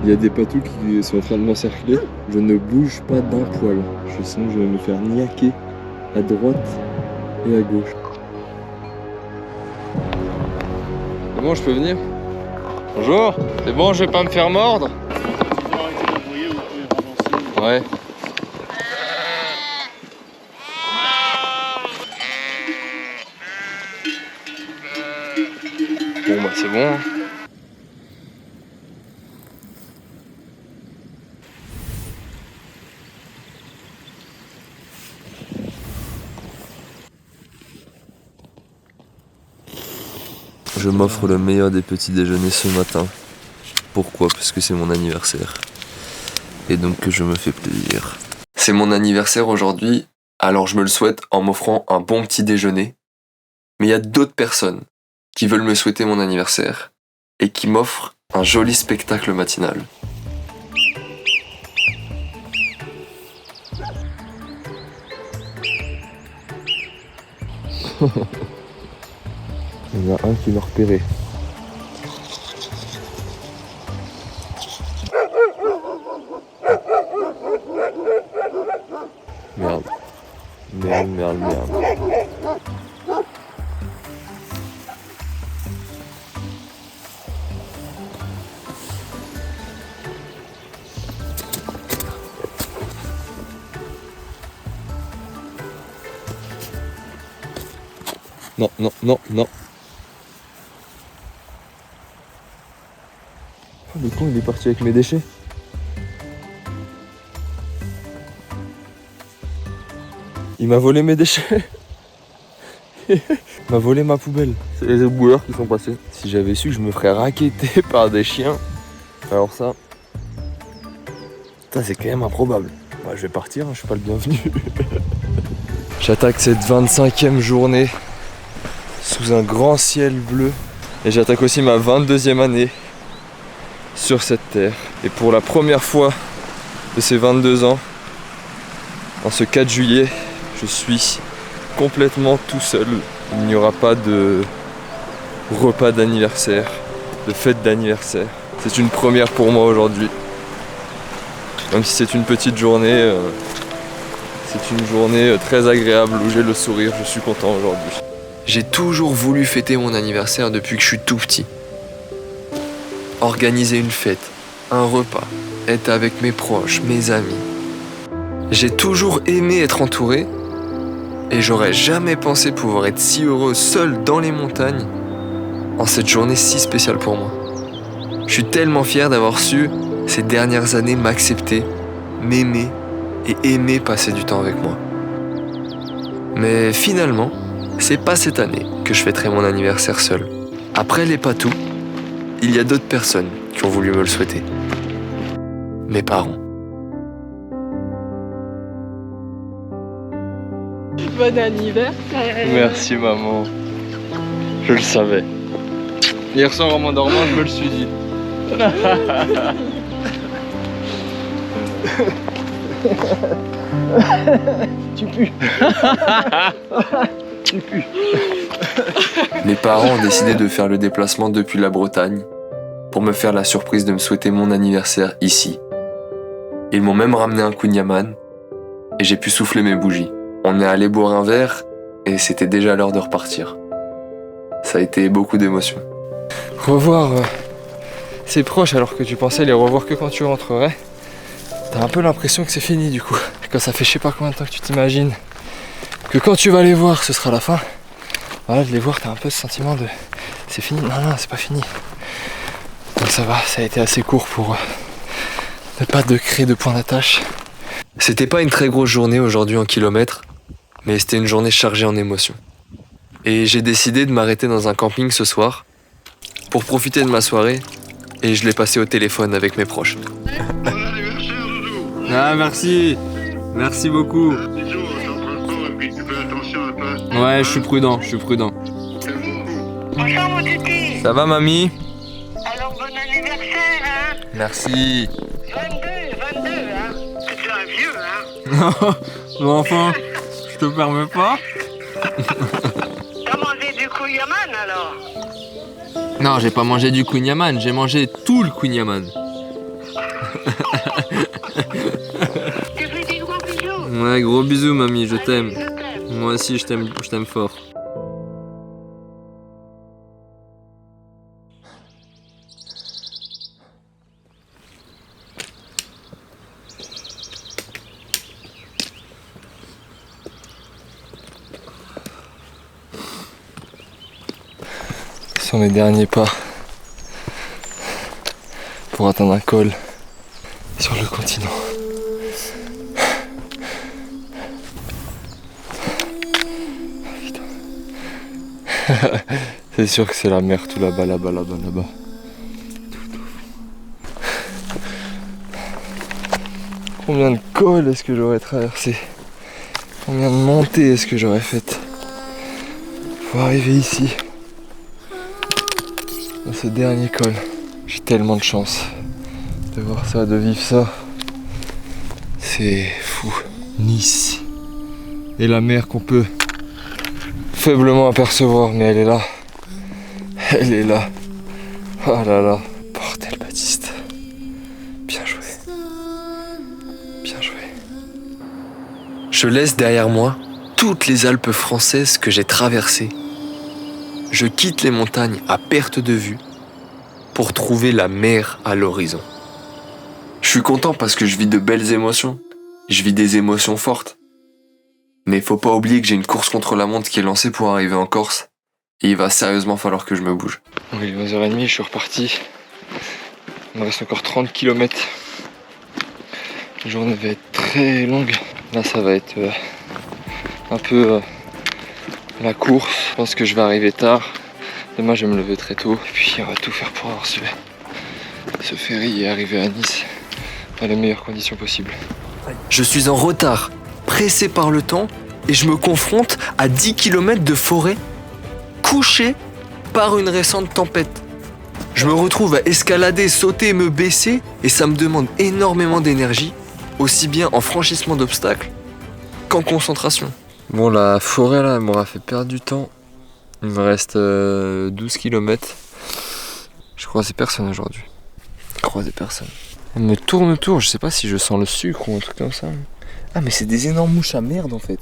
il y a des patous qui sont en train de m'encercler. Je ne bouge pas d'un poil, sinon je vais me faire niaquer à droite et à gauche. C'est bon, je peux venir? Bonjour. C'est bon, je vais pas me faire mordre? Ouais. Bon bah c'est bon. Je m'offre le meilleur des petits déjeuners ce matin. Pourquoi? Parce que c'est mon anniversaire. Et donc que je me fais plaisir. C'est mon anniversaire aujourd'hui, alors je me le souhaite en m'offrant un bon petit déjeuner. Mais il y a d'autres personnes qui veulent me souhaiter mon anniversaire et qui m'offrent un joli spectacle matinal. Il y en a un qui m'a repéré. Merde. Merde. Non. Oh, le con, il est parti avec mes déchets. Il m'a volé mes déchets. Il m'a volé ma poubelle. C'est les éboueurs qui sont passés. Si j'avais su, je me ferais racketter par des chiens. Alors ça c'est quand même improbable. Bah, je vais partir, je suis pas le bienvenu. J'attaque cette 25e journée sous un grand ciel bleu. Et j'attaque aussi ma 22e année sur cette terre. Et pour la première fois de ces 22 ans, en ce 4 juillet, je suis complètement tout seul. Il n'y aura pas de repas d'anniversaire, de fête d'anniversaire. C'est une première pour moi aujourd'hui. Même si c'est une petite journée, c'est une journée très agréable où j'ai le sourire, je suis content aujourd'hui. J'ai toujours voulu fêter mon anniversaire depuis que je suis tout petit. Organiser une fête, un repas, être avec mes proches, mes amis. J'ai toujours aimé être entouré et j'aurais jamais pensé pouvoir être si heureux seul dans les montagnes en cette journée si spéciale pour moi. Je suis tellement fier d'avoir su ces dernières années m'accepter, m'aimer et aimer passer du temps avec moi. Mais finalement, c'est pas cette année que je fêterai mon anniversaire seul. Après les patous, il y a d'autres personnes qui ont voulu me le souhaiter. Mes parents. Bon anniversaire. Merci maman. Je le savais. Hier soir en m'endormant, je me le suis dit. Tu pues. Tu pues. Mes parents ont décidé de faire le déplacement depuis la Bretagne pour me faire la surprise de me souhaiter mon anniversaire ici. Ils m'ont même ramené un kouign-amann et j'ai pu souffler mes bougies. On est allé boire un verre et c'était déjà l'heure de repartir. Ça a été beaucoup d'émotions. Revoir ses proches alors que tu pensais les revoir que quand tu rentrerais, t'as un peu l'impression que c'est fini du coup. Quand ça fait je sais pas combien de temps que tu t'imagines que quand tu vas les voir ce sera la fin. Voilà, de les voir t'as un peu ce sentiment de c'est fini. Non, c'est pas fini. Donc ça va, ça a été assez court pour ne pas de créer de point d'attache. C'était pas une très grosse journée aujourd'hui en kilomètres, mais c'était une journée chargée en émotions. Et j'ai décidé de m'arrêter dans un camping ce soir pour profiter de ma soirée et je l'ai passé au téléphone avec mes proches. Ah merci. Merci beaucoup. Ouais, je suis prudent. Bonjour mon titi. Ça va mamie? Alors bon anniversaire, hein. Merci. 22, hein. C'est déjà un vieux, hein. Bon enfin, je te permets pas. T'as mangé du kouign-amann alors? Non, j'ai pas mangé du kouign-amann, j'ai mangé tout le kouign-amann. Tu fais des gros bisous. Ouais, gros bisous mamie, je t'aime. Je t'aime. Moi aussi je t'aime fort. Ce sont mes derniers pas pour atteindre un col sur le continent. C'est sûr que c'est la mer tout là-bas. Combien de cols est-ce que j'aurais traversé? Combien de montées est-ce que j'aurais faites pour arriver ici, dans ce dernier col? J'ai tellement de chance de voir ça, de vivre ça. C'est fou. Nice. Et la mer qu'on peut faiblement apercevoir, mais elle est là. Elle est là. Oh là là. Bordel, Baptiste. Bien joué. Bien joué. Je laisse derrière moi toutes les Alpes françaises que j'ai traversées. Je quitte les montagnes à perte de vue pour trouver la mer à l'horizon. Je suis content parce que je vis de belles émotions. Je vis des émotions fortes. Mais faut pas oublier que j'ai une course contre la montre qui est lancée pour arriver en Corse. Et il va sérieusement falloir que je me bouge. Bon, il est 11h30, je suis reparti. Il me reste encore 30 km. La journée va être très longue. Là, ça va être un peu la course. Je pense que je vais arriver tard. Demain, je vais me lever très tôt. Et puis, on va tout faire pour avoir ce ferry et arriver à Nice dans les meilleures conditions possibles. Je suis en retard, pressé par le temps, et je me confronte à 10 km de forêt, couché par une récente tempête. Je me retrouve à escalader, sauter, me baisser, et ça me demande énormément d'énergie, aussi bien en franchissement d'obstacles qu'en concentration. Bon, la forêt là, elle m'aura fait perdre du temps. Il me reste 12 km. Je croisais personne aujourd'hui. Elle me tourne autour, je sais pas si je sens le sucre ou un truc comme ça. Ah, mais c'est des énormes mouches à merde en fait.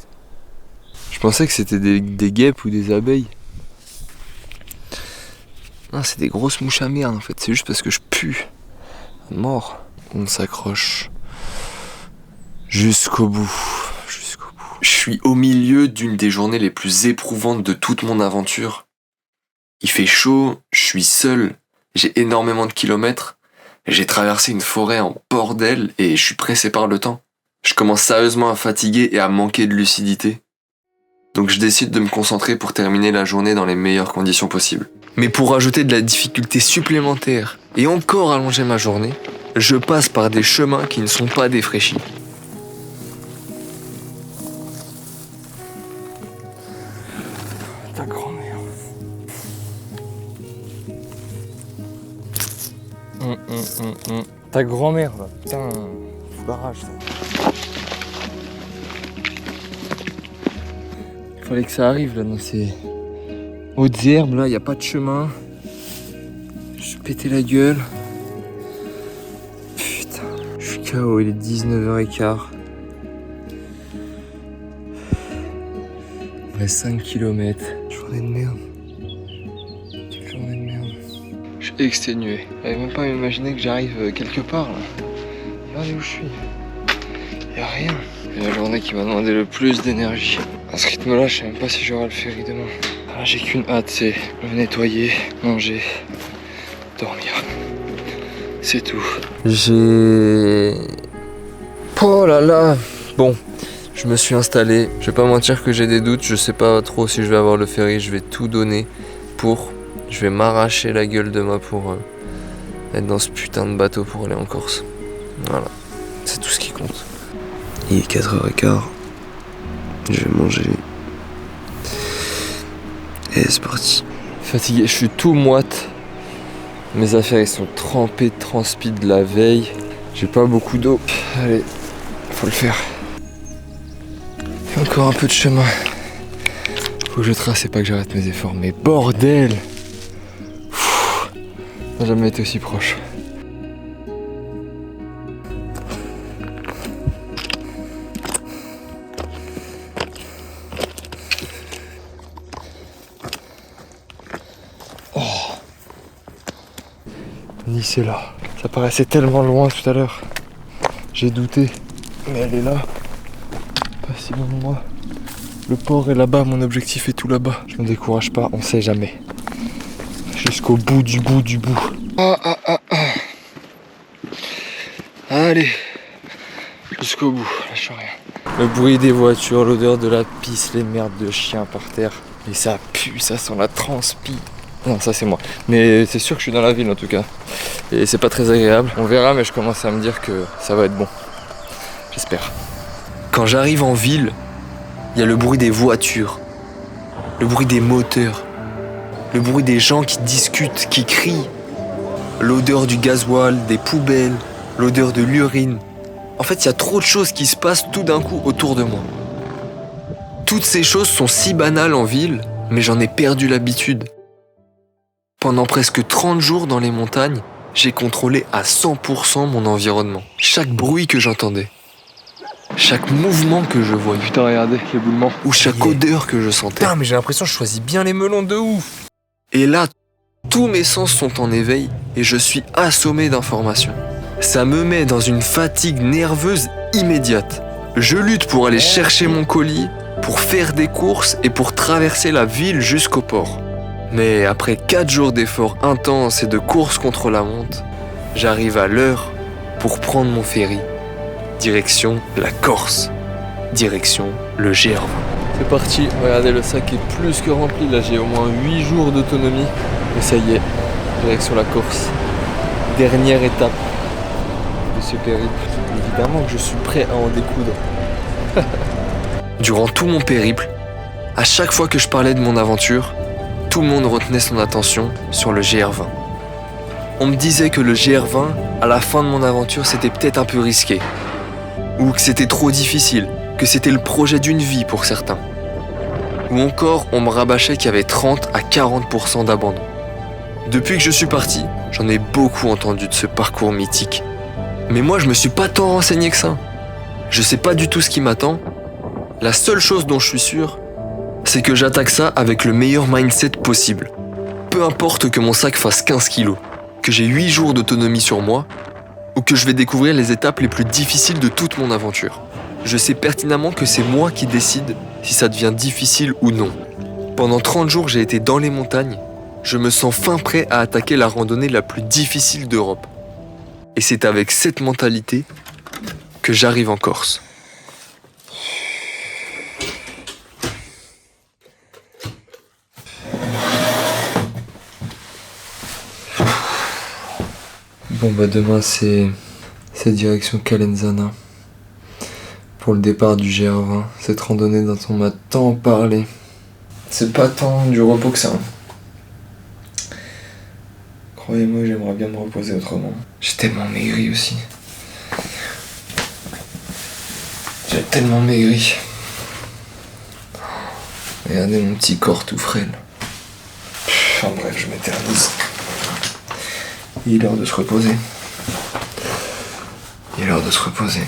Je pensais que c'était des guêpes ou des abeilles. Non, c'est des grosses mouches à merde en fait, c'est juste parce que je pue. Mort. On s'accroche jusqu'au bout. Je suis au milieu d'une des journées les plus éprouvantes de toute mon aventure. Il fait chaud, je suis seul, j'ai énormément de kilomètres. J'ai traversé une forêt en bordel et je suis pressé par le temps. Je commence sérieusement à fatiguer et à manquer de lucidité. Donc je décide de me concentrer pour terminer la journée dans les meilleures conditions possibles. Mais pour ajouter de la difficulté supplémentaire et encore allonger ma journée, je passe par des chemins qui ne sont pas défraîchis. Ta grand-mère. Ta grand-mère là. Putain, fou barrage ça. Il fallait que ça arrive là dans ces hautes herbes là, y a pas de chemin. Je suis pété la gueule. Putain, je suis KO, il est 19h15. Il me reste 5 km. Journée de merde. Quelle journée de merde. Je suis exténué. J'avais même pas imaginé que j'arrive quelque part là. Regardez où je suis. Y'a rien. C'est la journée qui m'a demandé le plus d'énergie. À ce rythme là, je sais même pas si j'aurai le ferry demain. Ah, j'ai qu'une hâte, c'est me nettoyer, manger, dormir. C'est tout. Oh là là. Bon, je me suis installé. Je vais pas mentir que j'ai des doutes. Je sais pas trop si je vais avoir le ferry. Je vais tout donner pour... Je vais m'arracher la gueule demain pour être dans ce putain de bateau pour aller en Corse. Voilà, c'est tout ce qui compte. Il est 4h15. Je vais manger. Et c'est parti. Fatigué, je suis tout moite. Mes affaires ils sont trempées de transpi de la veille. J'ai pas beaucoup d'eau. Allez, faut le faire. Il y a encore un peu de chemin. Faut que je trace et pas que j'arrête mes efforts. Mais bordel! On n'a jamais été aussi proche. Oh. Nice est là. Ça paraissait tellement loin tout à l'heure. J'ai douté. Mais elle est là. Pas si loin de moi. Le port est là-bas, mon objectif est tout là-bas. Je me décourage pas, on sait jamais. Jusqu'au bout du bout du bout. Allez, jusqu'au bout, lâche rien. Le bruit des voitures, l'odeur de la pisse, les merdes de chiens par terre. Et ça pue, ça sent la transpi. Non, ça c'est moi. Mais c'est sûr que je suis dans la ville en tout cas. Et c'est pas très agréable. On verra, mais je commence à me dire que ça va être bon. J'espère. Quand j'arrive en ville, il y a le bruit des voitures, le bruit des moteurs, le bruit des gens qui discutent, qui crient, l'odeur du gasoil, des poubelles, l'odeur de l'urine. En fait, il y a trop de choses qui se passent tout d'un coup autour de moi. Toutes ces choses sont si banales en ville, mais j'en ai perdu l'habitude. Pendant presque 30 jours dans les montagnes, j'ai contrôlé à 100% mon environnement. Chaque bruit que j'entendais, chaque mouvement que je voyais. Putain, regardez, l'éboulement. Ou chaque odeur que je sentais. Putain, mais j'ai l'impression que je choisis bien les melons de ouf. Et là, tous mes sens sont en éveil et je suis assommé d'informations. Ça me met dans une fatigue nerveuse immédiate. Je lutte pour aller chercher mon colis, pour faire des courses et pour traverser la ville jusqu'au port. Mais après 4 jours d'efforts intenses et de courses contre la montre, j'arrive à l'heure pour prendre mon ferry. Direction la Corse. Direction le GR20. C'est parti, regardez, le sac est plus que rempli. Là, j'ai au moins 8 jours d'autonomie. Et ça y est, direction la Corse. Dernière étape de ce périple. Évidemment que je suis prêt à en découdre. Durant tout mon périple, à chaque fois que je parlais de mon aventure, tout le monde retenait son attention sur le GR20. On me disait que le GR20, à la fin de mon aventure, c'était peut-être un peu risqué. Ou que c'était trop difficile, que c'était le projet d'une vie pour certains. Ou encore, on me rabâchait qu'il y avait 30 à 40% d'abandon. Depuis que je suis parti, j'en ai beaucoup entendu de ce parcours mythique. Mais moi, je me suis pas tant renseigné que ça. Je sais pas du tout ce qui m'attend. La seule chose dont je suis sûr, c'est que j'attaque ça avec le meilleur mindset possible. Peu importe que mon sac fasse 15 kilos, que j'ai 8 jours d'autonomie sur moi, ou que je vais découvrir les étapes les plus difficiles de toute mon aventure. Je sais pertinemment que c'est moi qui décide si ça devient difficile ou non. Pendant 30 jours, j'ai été dans les montagnes. Je me sens fin prêt à attaquer la randonnée la plus difficile d'Europe. Et c'est avec cette mentalité que j'arrive en Corse. Bon bah demain c'est direction Calenzana pour le départ du GR20, cette randonnée dont on m'a tant parlé. C'est pas tant du repos que ça. Croyez-moi, j'aimerais bien me reposer autrement. J'ai tellement maigri aussi. J'ai tellement maigri. Regardez mon petit corps tout frêle. Enfin bref, je m'éternise. Il est l'heure de se reposer. Il est l'heure de se reposer.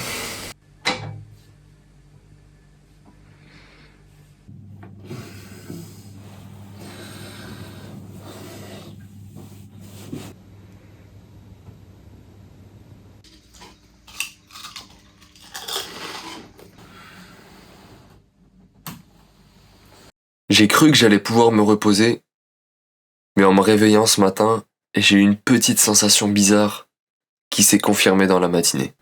J'ai cru que j'allais pouvoir me reposer, mais en me réveillant ce matin, j'ai eu une petite sensation bizarre qui s'est confirmée dans la matinée.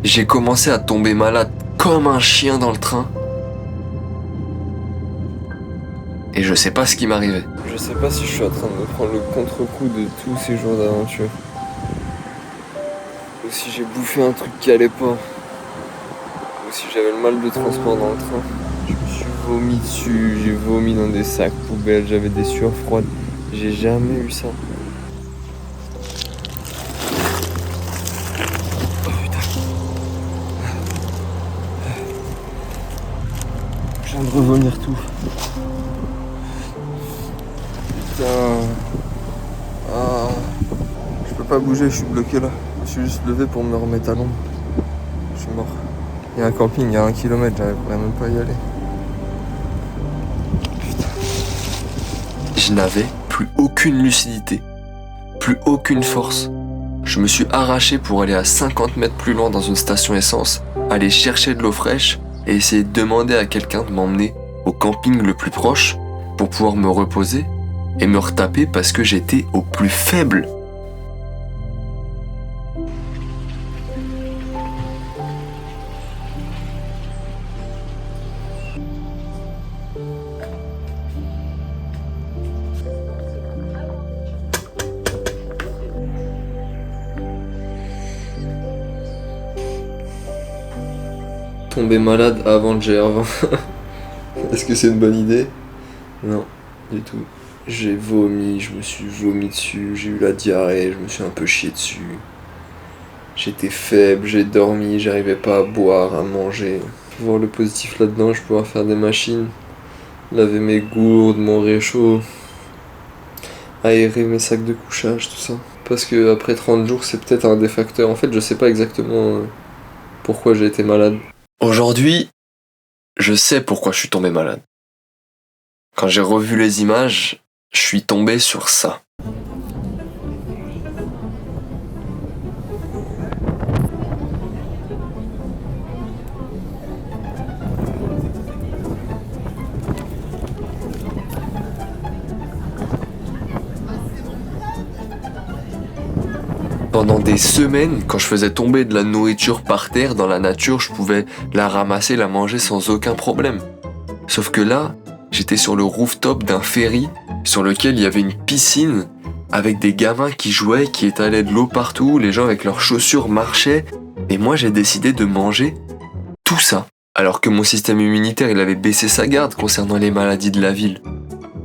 J'ai commencé à tomber malade comme un chien dans le train. Et je sais pas ce qui m'arrivait. Je sais pas si je suis en train de me prendre le contre-coup de tous ces jours d'aventure. Ou si j'ai bouffé un truc qui allait pas. Ou si j'avais le mal de transport dans le train. Je me suis vomi dessus, j'ai vomi dans des sacs poubelles, j'avais des sueurs froides. J'ai jamais eu ça. Oh putain. Je viens de revomir tout. Putain. Ah. Je peux pas bouger, je suis bloqué là. Je suis juste levé pour me remettre à l'ombre. Je suis mort. Il y a un camping, il y a 1 kilomètre, j'arriverais même pas à y aller. Je n'avais plus aucune lucidité, plus aucune force. Je me suis arraché pour aller à 50 mètres plus loin dans une station essence, aller chercher de l'eau fraîche et essayer de demander à quelqu'un de m'emmener au camping le plus proche pour pouvoir me reposer et me retaper parce que j'étais au plus faible. tomber malade avant le GR20. Est-ce que c'est une bonne idée? Non, du tout. J'ai vomi, je me suis vomi dessus, j'ai eu la diarrhée, je me suis un peu chié dessus. J'étais faible, j'ai dormi, j'arrivais pas à boire, à manger. Voir le positif là-dedans, je vais pouvoir faire des machines, laver mes gourdes, mon réchaud, aérer mes sacs de couchage, tout ça. Parce que après 30 jours, c'est peut-être un des facteurs. En fait, je sais pas exactement pourquoi j'ai été malade. Aujourd'hui, je sais pourquoi je suis tombé malade. Quand j'ai revu les images, je suis tombé sur ça. Pendant des semaines, quand je faisais tomber de la nourriture par terre dans la nature, je pouvais la ramasser, la manger sans aucun problème. Sauf que là, j'étais sur le rooftop d'un ferry sur lequel il y avait une piscine avec des gamins qui jouaient, qui étalaient de l'eau partout, les gens avec leurs chaussures marchaient, et moi j'ai décidé de manger tout ça. Alors que mon système immunitaire, il avait baissé sa garde concernant les maladies de la ville.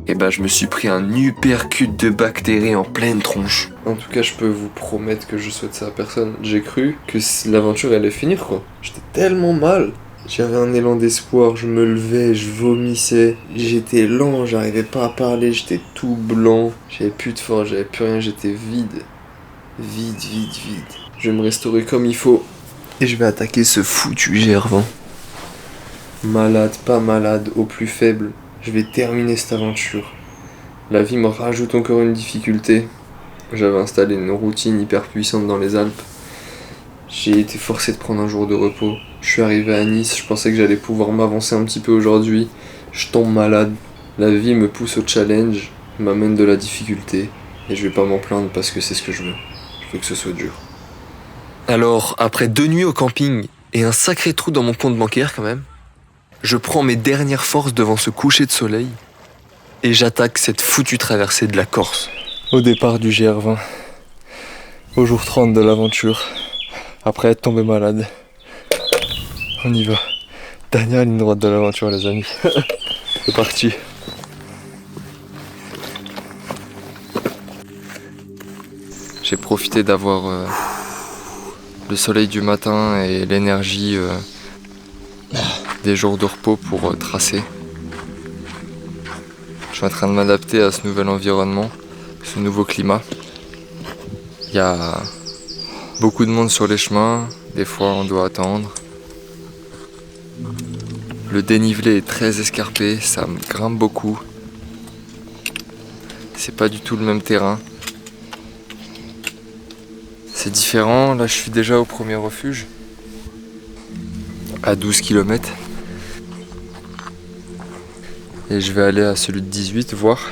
Et ben je me suis pris un uppercut de bactéries en pleine tronche. En tout cas, je peux vous promettre que je souhaite ça à personne. J'ai cru que l'aventure allait finir, quoi. J'étais tellement mal. J'avais un élan d'espoir, je me levais, je vomissais. J'étais lent, j'arrivais pas à parler, j'étais tout blanc. J'avais plus de force, j'avais plus rien, j'étais vide. Vide. Je vais me restaurer comme il faut. Et je vais attaquer ce foutu GR20. Malade, pas malade, au plus faible. Je vais terminer cette aventure. La vie me rajoute encore une difficulté. J'avais installé une routine hyper puissante dans les Alpes. J'ai été forcé de prendre un jour de repos. Je suis arrivé à Nice, je pensais que j'allais pouvoir m'avancer un petit peu aujourd'hui. Je tombe malade. La vie me pousse au challenge, m'amène de la difficulté. Et je vais pas m'en plaindre parce que c'est ce que je veux. Je veux que ce soit dur. Alors, après 2 nuits au camping et un sacré trou dans mon compte bancaire quand même, je prends mes dernières forces devant ce coucher de soleil et j'attaque cette foutue traversée de la Corse. Au départ du GR20, au jour 30 de l'aventure, après être tombé malade, on y va. Dernière ligne droite de l'aventure, les amis. C'est parti. J'ai profité d'avoir le soleil du matin et l'énergie des jours de repos pour tracer. Je suis en train de m'adapter à ce nouvel environnement, ce nouveau climat. Il y a beaucoup de monde sur les chemins, des fois on doit attendre. Le dénivelé est très escarpé, ça me grimpe beaucoup. C'est pas du tout le même terrain. C'est différent, là je suis déjà au premier refuge, à 12 km. Et je vais aller à celui de 18 voir.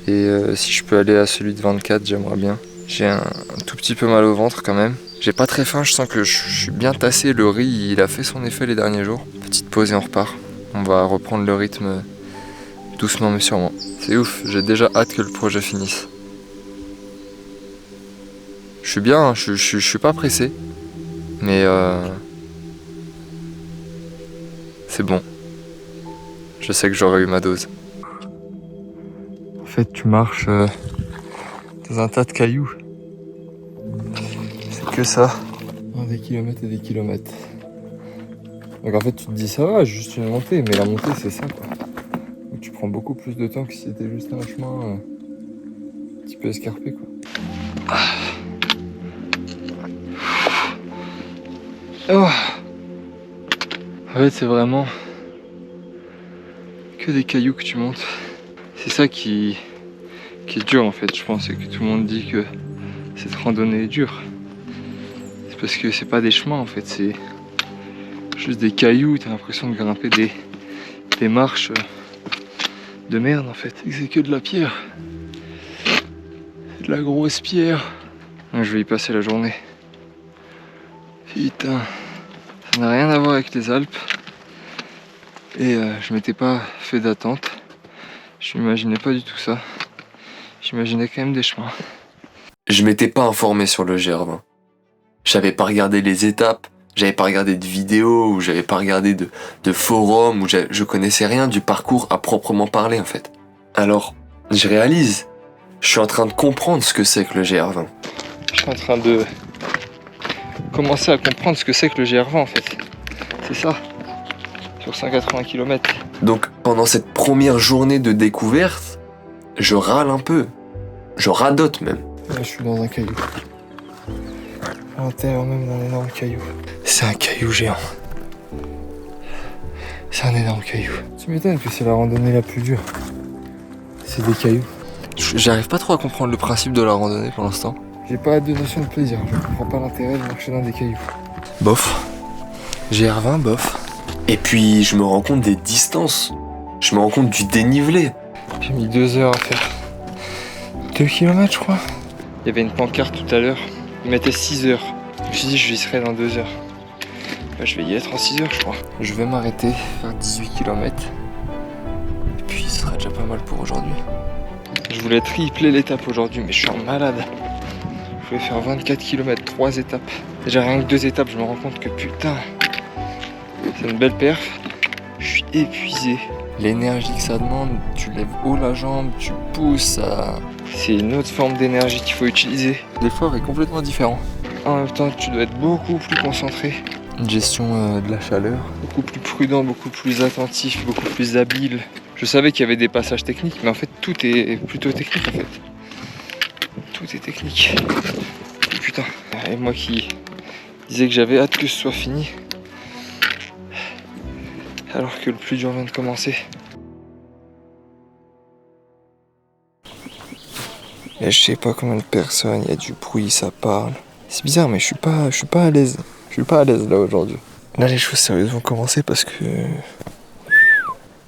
Et si je peux aller à celui de 24, j'aimerais bien. J'ai un tout petit peu mal au ventre quand même. J'ai pas très faim, je sens que je suis bien tassé. Le riz, il a fait son effet les derniers jours. Petite pause et on repart. On va reprendre le rythme doucement mais sûrement. C'est ouf, j'ai déjà hâte que le projet finisse. Je suis bien, je suis pas pressé. Mais c'est bon. Je sais que j'aurai eu ma dose. En fait, tu marches dans un tas de cailloux. C'est que ça. Des kilomètres et des kilomètres. Donc en fait, tu te dis ça va, juste une montée, mais la montée c'est ça quoi. Donc tu prends beaucoup plus de temps que si c'était juste un chemin un petit peu escarpé quoi. Oh. En fait, c'est vraiment que des cailloux que tu montes. C'est ça qui est dur en fait, je pense, et que tout le monde dit que cette randonnée est dure. C'est parce que c'est pas des chemins en fait, c'est juste des cailloux, t'as l'impression de grimper des marches de merde en fait. C'est que de la pierre. C'est de la grosse pierre. Donc, je vais y passer la journée. Putain, ça n'a rien à voir avec les Alpes. Et je m'étais pas fait d'attente. Je m'imaginais pas du tout ça. J'imaginais quand même des chemins. Je m'étais pas informé sur le GR20. J'avais pas regardé les étapes, J'avais pas regardé de vidéos, ou j'avais pas regardé de forums, ou je connaissais rien du parcours à proprement parler en fait. Alors, je réalise, je suis en train de comprendre ce que c'est que le GR20. Je suis en train de commencer à comprendre ce que c'est que le GR20 en fait. C'est ça, sur 180 km. Donc pendant cette première journée de découverte, je râle un peu. Je radote même. Là, je suis dans un caillou. À l'intérieur même d'un énorme caillou. C'est un caillou géant. C'est un énorme caillou. Tu m'étonnes que c'est la randonnée la plus dure. C'est des cailloux. J'arrive pas trop à comprendre le principe de la randonnée pour l'instant. J'ai pas de notion de plaisir. Je comprends pas l'intérêt de marcher dans des cailloux. Bof. GR20, bof. Et puis je me rends compte des distances. Je me rends compte du dénivelé. J'ai mis 2 heures à faire 2 km je crois. Il y avait une pancarte tout à l'heure. Il mettait 6 heures. Je me suis dit je y serai dans 2 heures. Bah, je vais y être en 6 heures je crois. Je vais m'arrêter, faire 18 km. Et puis ce sera déjà pas mal pour aujourd'hui. Je voulais tripler l'étape aujourd'hui mais je suis en malade. Je voulais faire 24 km, 3 étapes. Déjà rien que 2 étapes, je me rends compte que putain, c'est une belle perf. Je suis épuisé. L'énergie que ça demande, tu lèves haut la jambe, tu pousses, ça... C'est une autre forme d'énergie qu'il faut utiliser. L'effort est complètement différent. En même temps, tu dois être beaucoup plus concentré. Une gestion de la chaleur. Beaucoup plus prudent, beaucoup plus attentif, beaucoup plus habile. Je savais qu'il y avait des passages techniques, mais en fait, tout est plutôt technique en fait. Tout est technique. Et putain. Et moi qui disais que j'avais hâte que ce soit fini. Alors que le plus dur vient de commencer. Et je sais pas combien de personnes, il y a du bruit, ça parle. C'est bizarre mais je suis pas à l'aise. Je suis pas à l'aise là aujourd'hui. Là les choses sérieuses vont commencer parce que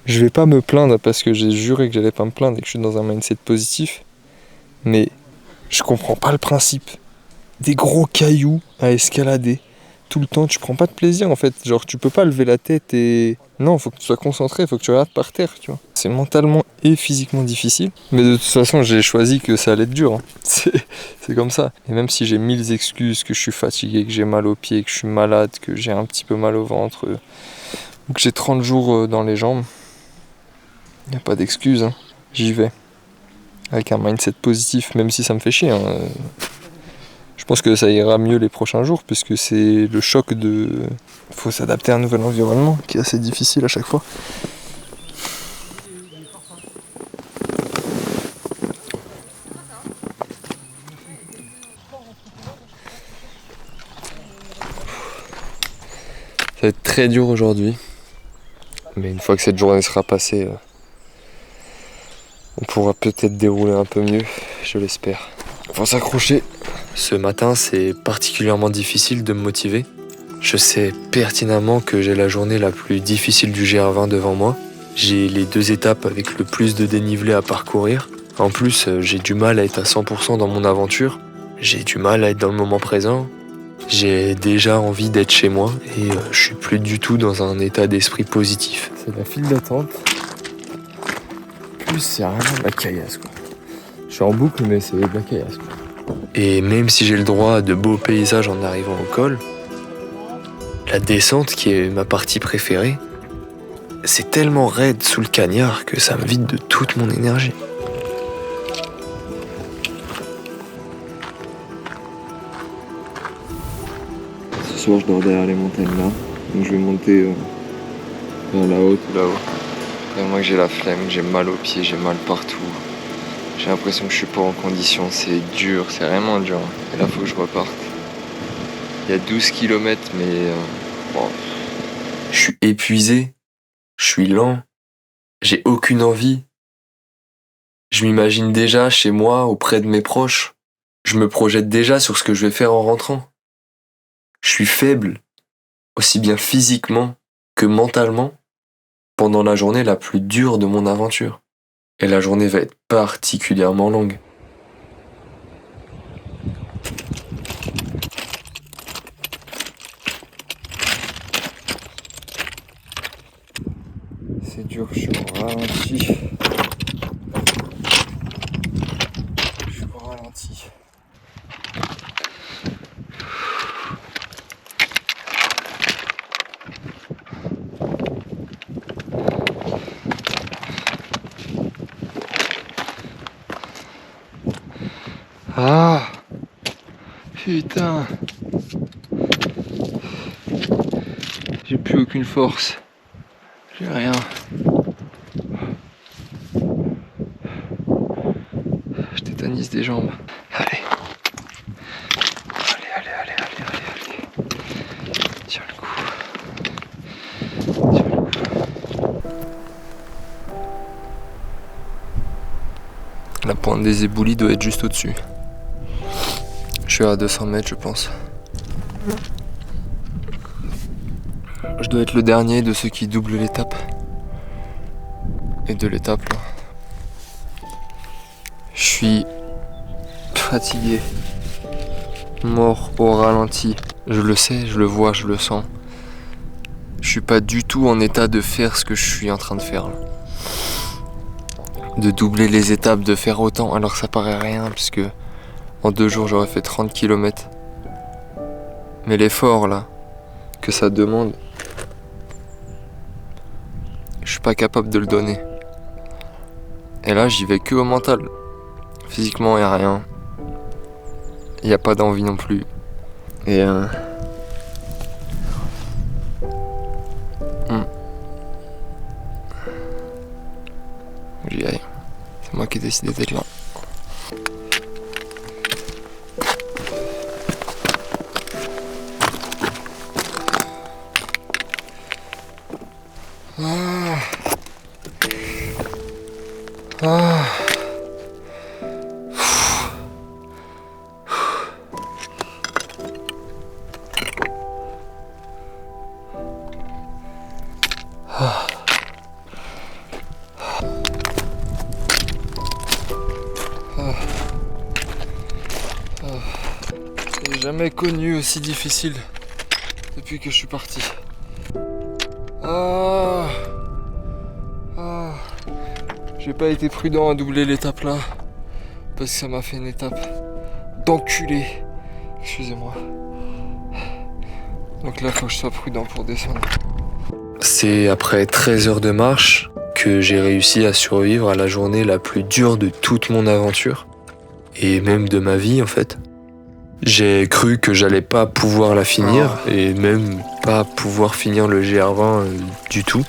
je vais pas me plaindre parce que j'ai juré que j'allais pas me plaindre et que je suis dans un mindset positif. Mais je comprends pas le principe. Des gros cailloux à escalader. Tout le temps, tu prends pas de plaisir en fait. Genre, tu peux pas lever la tête et... Non, faut que tu sois concentré, faut que tu regardes par terre, tu vois. C'est mentalement et physiquement difficile. Mais de toute façon, j'ai choisi que ça allait être dur. Hein. C'est comme ça. Et même si j'ai 1000 excuses, que je suis fatigué, que j'ai mal aux pieds, que je suis malade, que j'ai un petit peu mal au ventre, ou que j'ai 30 jours dans les jambes, y a pas d'excuses. Hein. J'y vais. Avec un mindset positif, même si ça me fait chier. Hein. Je pense que ça ira mieux les prochains jours, puisque c'est le choc de... Faut s'adapter à un nouvel environnement, qui est assez difficile à chaque fois. Ça va être très dur aujourd'hui. Mais une fois que cette journée sera passée, on pourra peut-être dérouler un peu mieux, je l'espère. Faut s'accrocher. Ce matin, c'est particulièrement difficile de me motiver. Je sais pertinemment que j'ai la journée la plus difficile du GR20 devant moi. J'ai les 2 étapes avec le plus de dénivelé à parcourir. En plus, j'ai du mal à être à 100% dans mon aventure. J'ai du mal à être dans le moment présent. J'ai déjà envie d'être chez moi et je suis plus du tout dans un état d'esprit positif. C'est la file d'attente. Plus c'est vraiment de la caillasse quoi. Je suis en boucle mais c'est de la caillasse quoi. Et même si j'ai le droit à de beaux paysages en arrivant au col, la descente, qui est ma partie préférée, c'est tellement raide sous le cagnard que ça me vide de toute mon énergie. Ce soir je dors derrière les montagnes là, donc je vais monter vers là-haut, tout là-haut. Et moi que j'ai la flemme, j'ai mal aux pieds, j'ai mal partout. J'ai l'impression que je suis pas en condition, c'est dur, c'est vraiment dur. Et là, faut que je reparte. Il y a 12 km, mais bon. Je suis épuisé, je suis lent, j'ai aucune envie. Je m'imagine déjà chez moi, auprès de mes proches. Je me projette déjà sur ce que je vais faire en rentrant. Je suis faible, aussi bien physiquement que mentalement, pendant la journée la plus dure de mon aventure. Et la journée va être particulièrement longue. C'est dur, je suis au ralenti. Je suis au ralenti. Ah putain. J'ai plus aucune force. J'ai rien. Je tétanise des jambes. Allez. Allez. Tiens le coup. La pointe des éboulis doit être juste au-dessus. Je suis à 200 mètres, je pense. Je dois être le dernier de ceux qui doublent l'étape. Et de l'étape là. Je suis fatigué. Mort au ralenti. Je le sais, je le vois, je le sens. Je suis pas du tout en état de faire ce que je suis en train de faire là. De doubler les étapes, de faire autant alors que ça paraît rien puisque en 2 jours j'aurais fait 30 km. Mais l'effort là que ça demande, je suis pas capable de le donner. Et là j'y vais que au mental. Physiquement y a rien. Y a pas d'envie non plus. Et j'y aille. C'est moi qui ai décidé d'être là. J'ai jamais connu aussi difficile depuis que je suis parti. J'ai pas été prudent à doubler l'étape là parce que ça m'a fait une étape d'enculé. Excusez-moi. Donc là faut que je sois prudent pour descendre. C'est après 13 heures de marche que j'ai réussi à survivre à la journée la plus dure de toute mon aventure et même de ma vie en fait. J'ai cru que j'allais pas pouvoir la finir et même pas pouvoir finir le GR20 du tout.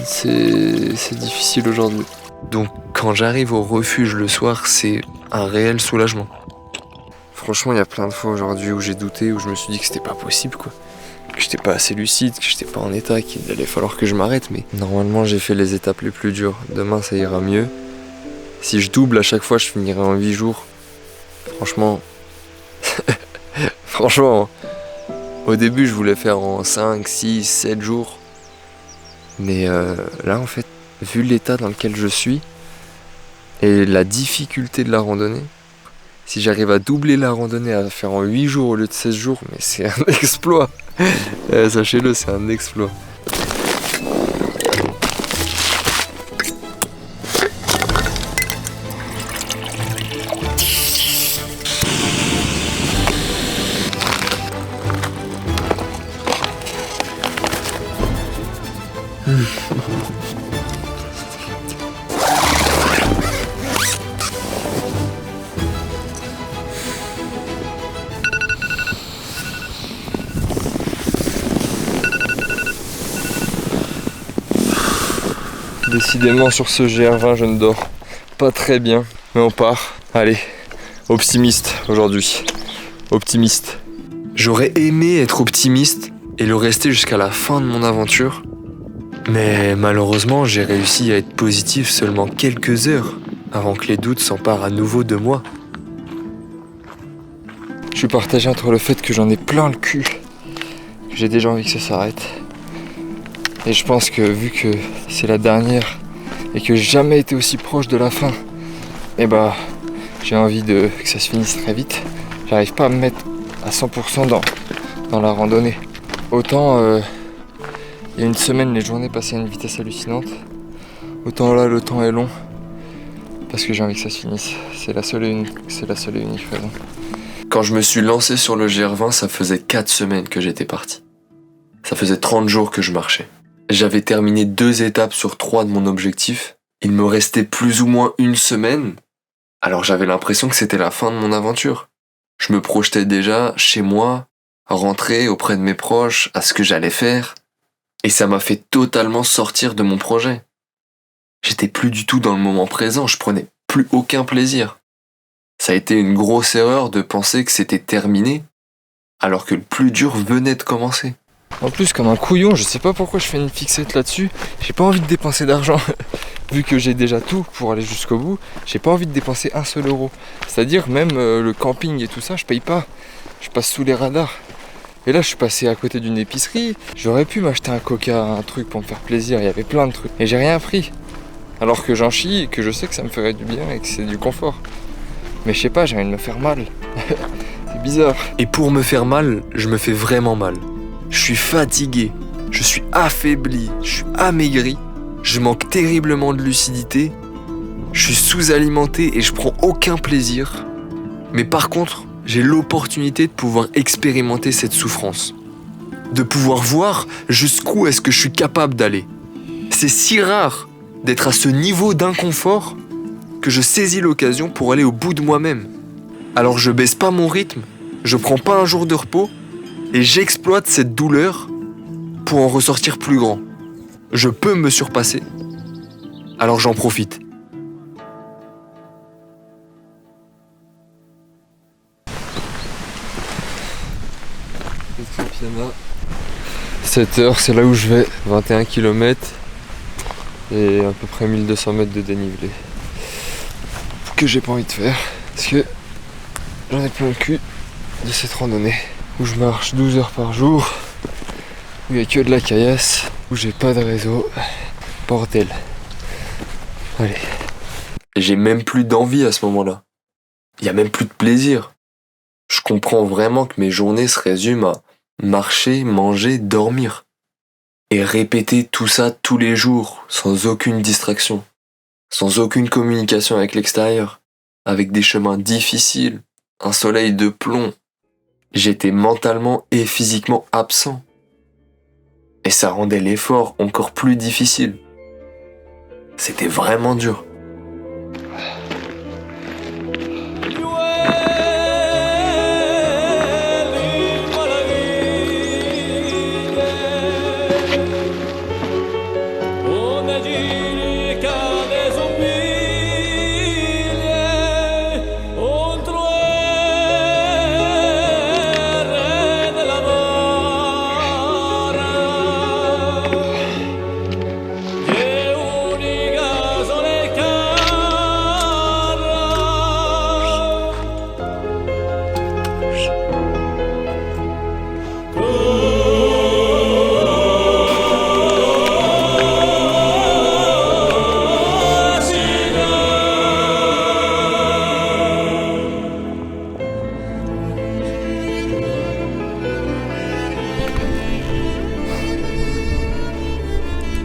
C'est difficile aujourd'hui. Donc quand j'arrive au refuge le soir, c'est un réel soulagement. Franchement, il y a plein de fois aujourd'hui où j'ai douté, où je me suis dit que c'était pas possible quoi. Que j'étais pas assez lucide, que j'étais pas en état, qu'il allait falloir que je m'arrête. Mais normalement, j'ai fait les étapes les plus dures. Demain, ça ira mieux. Si je double à chaque fois, je finirai en 8 jours. Franchement... Franchement, au début, je voulais faire en 5, 6, 7 jours. Mais là, en fait, vu l'état dans lequel je suis et la difficulté de la randonnée, si j'arrive à doubler la randonnée, à faire en 8 jours au lieu de 16 jours, mais c'est un exploit. Sachez-le, c'est un exploit. Décidément sur ce GR20 je ne dors pas très bien, mais on part. Allez, optimiste aujourd'hui, optimiste. J'aurais aimé être optimiste et le rester jusqu'à la fin de mon aventure, mais malheureusement j'ai réussi à être positif seulement quelques heures avant que les doutes s'emparent à nouveau de moi. Je suis partagé entre le fait que j'en ai plein le cul, que j'ai déjà envie que ça s'arrête. Et je pense que vu que c'est la dernière et que j'ai jamais été aussi proche de la fin, et bah j'ai envie que ça se finisse très vite. J'arrive pas à me mettre à 100% dans la randonnée. Autant il y a une semaine les journées passaient à une vitesse hallucinante, autant là le temps est long parce que j'ai envie que ça se finisse. C'est la seule et unique raison. Quand je me suis lancé sur le GR20, ça faisait 4 semaines que j'étais parti. Ça faisait 30 jours que je marchais. J'avais terminé 2 étapes sur 3 de mon objectif Il me restait plus ou moins une semaine, alors j'avais l'impression que c'était la fin de mon aventure. Je me projetais déjà chez moi, rentrer auprès de mes proches, à ce que j'allais faire, et ça m'a fait totalement sortir de mon projet. J'étais plus du tout dans le moment présent, je prenais plus aucun plaisir. Ça a été une grosse erreur de penser que c'était terminé, alors que le plus dur venait de commencer. En plus, comme un couillon, je sais pas pourquoi je fais une fixette là-dessus. J'ai pas envie de dépenser d'argent. Vu que j'ai déjà tout pour aller jusqu'au bout, j'ai pas envie de dépenser un seul euro. C'est-à-dire même le camping et tout ça, je paye pas. Je passe sous les radars. Et là, je suis passé à côté d'une épicerie. J'aurais pu m'acheter un coca, un truc pour me faire plaisir. Il y avait plein de trucs. Et j'ai rien pris. Alors que j'en chie et que je sais que ça me ferait du bien et que c'est du confort. Mais je sais pas, j'ai envie de me faire mal. C'est bizarre. Et pour me faire mal, je me fais vraiment mal. Je suis fatigué, je suis affaibli, je suis amaigri, je manque terriblement de lucidité, je suis sous-alimenté et je prends aucun plaisir. Mais par contre, j'ai l'opportunité de pouvoir expérimenter cette souffrance. De pouvoir voir jusqu'où est-ce que je suis capable d'aller. C'est si rare d'être à ce niveau d'inconfort que je saisis l'occasion pour aller au bout de moi-même. Alors je baisse pas mon rythme, je prends pas un jour de repos, et j'exploite cette douleur pour en ressortir plus grand. Je peux me surpasser, alors j'en profite. Le Trépiana. 7h, c'est là où je vais. 21 km et à peu près 1200 mètres de dénivelé. Que j'ai pas envie de faire parce que j'en ai plein le cul de cette randonnée. Où je marche 12 heures par jour, où il n'y a que de la caillasse, où j'ai pas de réseau. Bordel. Allez. J'ai même plus d'envie à ce moment-là. Il y a même plus de plaisir. Je comprends vraiment que mes journées se résument à marcher, manger, dormir. Et répéter tout ça tous les jours, sans aucune distraction, sans aucune communication avec l'extérieur, avec des chemins difficiles, un soleil de plomb. J'étais mentalement et physiquement absent. Et ça rendait l'effort encore plus difficile. C'était vraiment dur.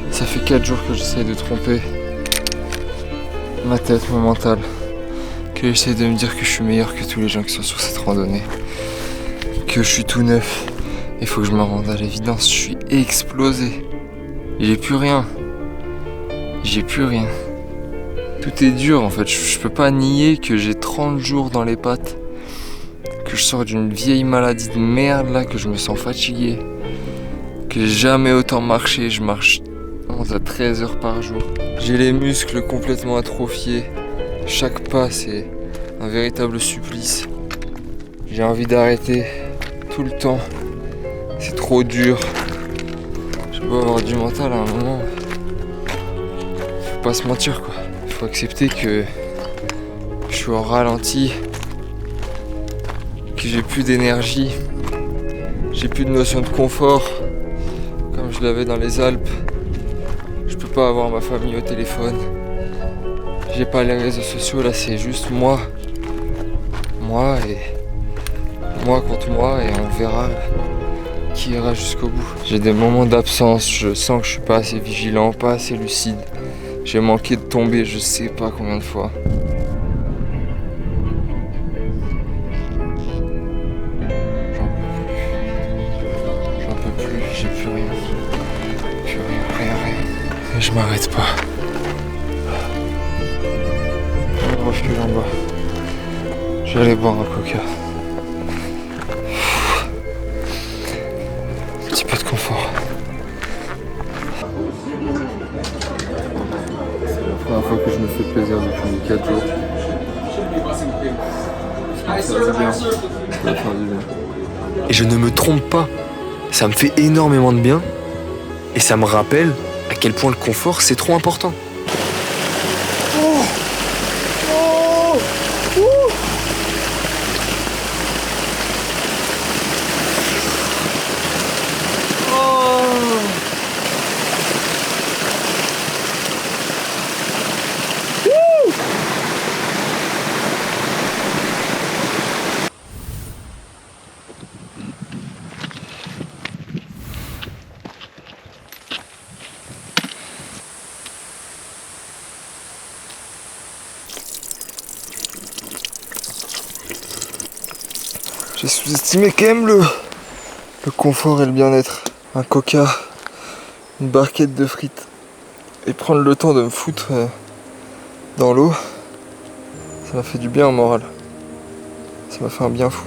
Ça fait 4 jours que j'essaye de tromper ma tête, mon mental. Que j'essaye de me dire que je suis meilleur que tous les gens qui sont sur cette randonnée. Que je suis tout neuf. Il faut que je me rende à l'évidence, je suis explosé. J'ai plus rien. J'ai plus rien. Tout est dur en fait, je peux pas nier que j'ai 30 jours dans les pattes. Que je sors d'une vieille maladie de merde là, que je me sens fatigué. Que j'ai jamais autant marché, je marche à 13 heures par jour. J'ai les muscles complètement atrophiés. Chaque pas c'est un véritable supplice. J'ai envie d'arrêter tout le temps. C'est trop dur. Je peux avoir du mental à un moment. Faut pas se mentir quoi. Il faut accepter que je suis en ralenti. Que j'ai plus d'énergie. J'ai plus de notion de confort. Comme je l'avais dans les Alpes. Je peux pas avoir ma famille au téléphone. J'ai pas les réseaux sociaux là, c'est juste moi. Moi et moi contre moi et on verra qui ira jusqu'au bout. J'ai des moments d'absence, je sens que je suis pas assez vigilant, pas assez lucide. J'ai manqué de tomber je sais pas combien de fois. J'en peux plus, j'ai plus rien. Plus rien. Et je m'arrête pas. Je vais aller boire un coca. Un petit peu de confort. C'est la première fois que je me fais plaisir depuis 4 jours. Ça va faire du bien. Ça va faire du bien. Et je ne me trompe pas, ça me fait énormément de bien et ça me rappelle à quel point le confort c'est trop important. J'ai sous-estimé quand même le confort et le bien-être. Un coca, une barquette de frites et prendre le temps de me foutre dans l'eau, ça m'a fait du bien au moral. Ça m'a fait un bien fou.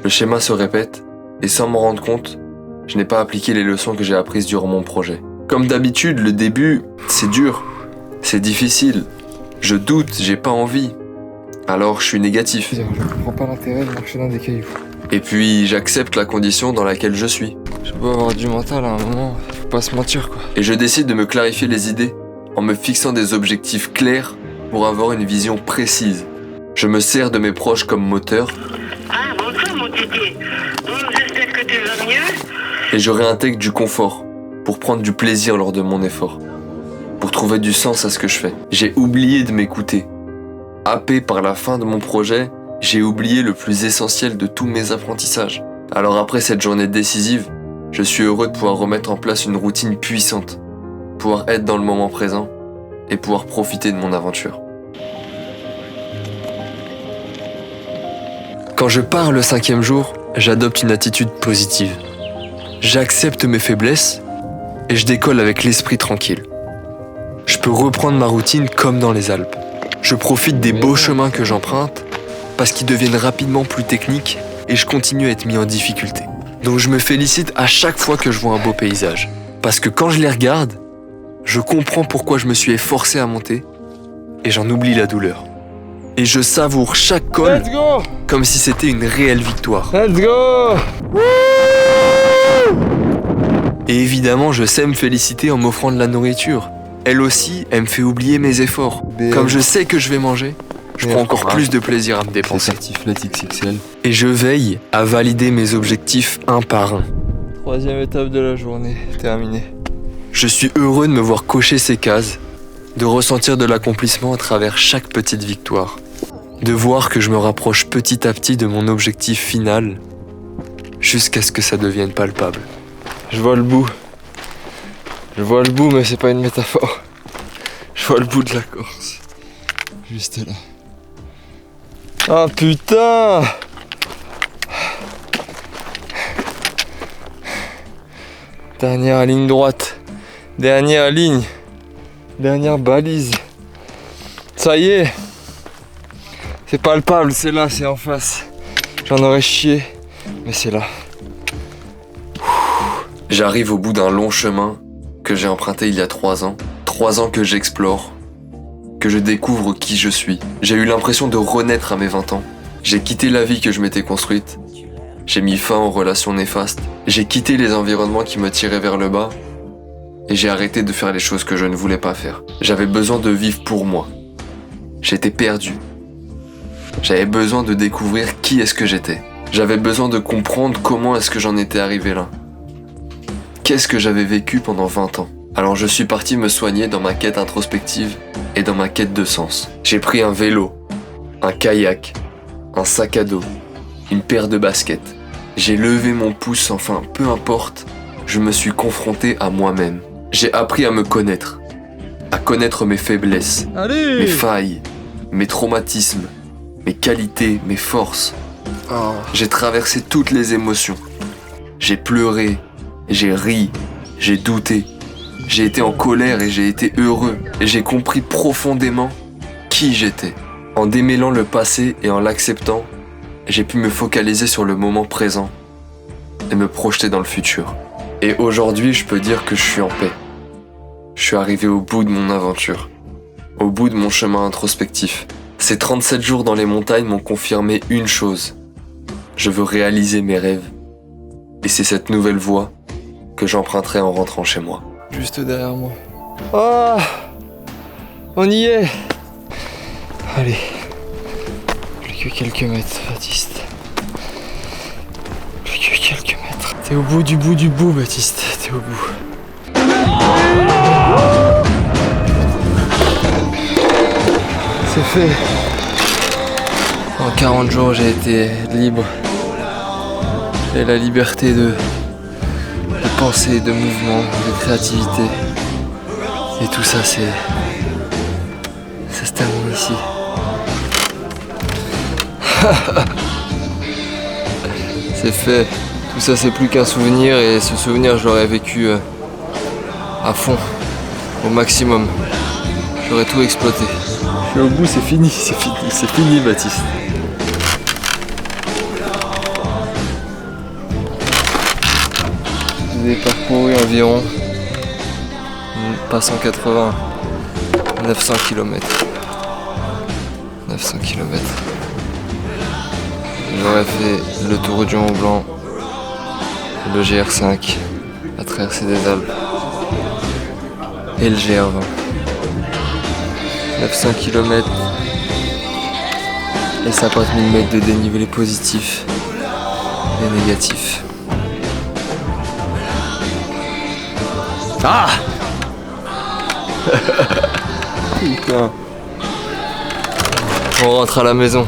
Le schéma se répète et sans m'en rendre compte, je n'ai pas appliqué les leçons que j'ai apprises durant mon projet. Comme d'habitude, le début, c'est dur, c'est difficile. Je doute, j'ai pas envie. Alors je suis négatif. Je comprends pas l'intérêt de marcher dans des cailloux. Et puis j'accepte la condition dans laquelle je suis. Je peux avoir du mental à un moment, faut pas se mentir quoi. Et je décide de me clarifier les idées en me fixant des objectifs clairs pour avoir une vision précise. Je me sers de mes proches comme moteur. Ah, bonsoir, mon tété. Bon, j'espère que tu vas mieux. Et je réintègre du confort pour prendre du plaisir lors de mon effort. Pour trouver du sens à ce que je fais. J'ai oublié de m'écouter. Happé par la fin de mon projet, j'ai oublié le plus essentiel de tous mes apprentissages. Alors après cette journée décisive, je suis heureux de pouvoir remettre en place une routine puissante, pouvoir être dans le moment présent et pouvoir profiter de mon aventure. Quand je pars le 5e jour, j'adopte une attitude positive. J'accepte mes faiblesses et je décolle avec l'esprit tranquille. Je peux reprendre ma routine comme dans les Alpes. Je profite des beaux chemins que j'emprunte parce qu'ils deviennent rapidement plus techniques et je continue à être mis en difficulté. Donc je me félicite à chaque fois que je vois un beau paysage. Parce que quand je les regarde, je comprends pourquoi je me suis efforcé à monter et j'en oublie la douleur. Et je savoure chaque col comme si c'était une réelle victoire. Let's go! Et évidemment, je sais me féliciter en m'offrant de la nourriture. Elle aussi, elle me fait oublier mes efforts. Comme je sais que je vais manger, je prends encore plus de plaisir à me dépenser. XXL. Et je veille à valider mes objectifs un par un. 3e étape de la journée, terminée. Je suis heureux de me voir cocher ces cases, de ressentir de l'accomplissement à travers chaque petite victoire, de voir que je me rapproche petit à petit de mon objectif final, jusqu'à ce que ça devienne palpable. Je vois le bout. Je vois le bout, mais c'est pas une métaphore. Je vois le bout de la Corse. Juste là. Ah putain! Dernière ligne droite. Dernière ligne. Dernière balise. Ça y est. C'est palpable, c'est là, c'est en face. J'en aurais chié, mais c'est là. J'arrive au bout d'un long chemin que j'ai emprunté il y a 3 ans. 3 ans que j'explore, que je découvre qui je suis. J'ai eu l'impression de renaître à mes 20 ans. J'ai quitté la vie que je m'étais construite. J'ai mis fin aux relations néfastes. J'ai quitté les environnements qui me tiraient vers le bas. Et j'ai arrêté de faire les choses que je ne voulais pas faire. J'avais besoin de vivre pour moi. J'étais perdu. J'avais besoin de découvrir qui est-ce que j'étais. J'avais besoin de comprendre comment est-ce que j'en étais arrivé là. Qu'est-ce que j'avais vécu pendant 20 ans? Alors je suis parti me soigner dans ma quête introspective et dans ma quête de sens. J'ai pris un vélo, un kayak, un sac à dos, une paire de baskets. J'ai levé mon pouce, enfin peu importe, je me suis confronté à moi-même. J'ai appris à me connaître, à connaître mes faiblesses, mes failles, mes traumatismes, mes qualités, mes forces. J'ai traversé toutes les émotions. J'ai pleuré, j'ai ri, j'ai douté, J'ai été en colère et j'ai été heureux. Et j'ai compris profondément qui j'étais. En démêlant le passé et en l'acceptant, j'ai pu me focaliser sur le moment présent et me projeter dans le futur. Et aujourd'hui, je peux dire que je suis en paix. Je suis arrivé au bout de mon aventure, au bout de mon chemin introspectif. Ces 37 jours dans les montagnes m'ont confirmé une chose. Je veux réaliser mes rêves. Et c'est cette nouvelle voie que j'emprunterai en rentrant chez moi. Juste derrière moi. Oh, on y est. Allez, plus que quelques mètres, Baptiste. Plus que quelques mètres. T'es au bout du bout, Baptiste. T'es au bout. C'est fait. En 40 jours, j'ai été libre. J'ai la liberté de pensée, de mouvement, de créativité. Et tout ça, ça se termine ici. C'est fait. Tout ça, c'est plus qu'un souvenir. Et ce souvenir, je l'aurais vécu à fond, au maximum. J'aurais tout exploité. Je suis au bout, c'est fini, c'est fini, Baptiste. J'ai parcouru environ, pas 180, 900 km. 900 km. J'aurais fait le tour du Mont Blanc, le GR5, la traversée des Alpes et le GR20. 900 km et 50 000 mètres de dénivelé positif et négatif. Ah Putain. On rentre à la maison.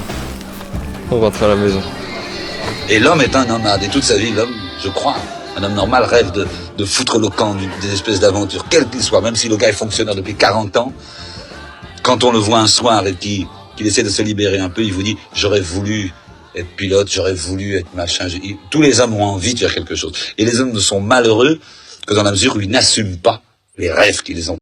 On rentre à la maison. Et l'homme est un nomade. Et toute sa vie, l'homme, je crois, un homme normal rêve de foutre le camp des espèces d'aventures, quel qu'il soit, même si le gars est fonctionnaire depuis 40 ans. Quand on le voit un soir et qu'il essaie de se libérer un peu, il vous dit « J'aurais voulu être pilote, j'aurais voulu être machin. » Tous les hommes ont envie de faire quelque chose. Et les hommes ne sont malheureux que dans la mesure où ils n'assument pas les rêves qu'ils ont.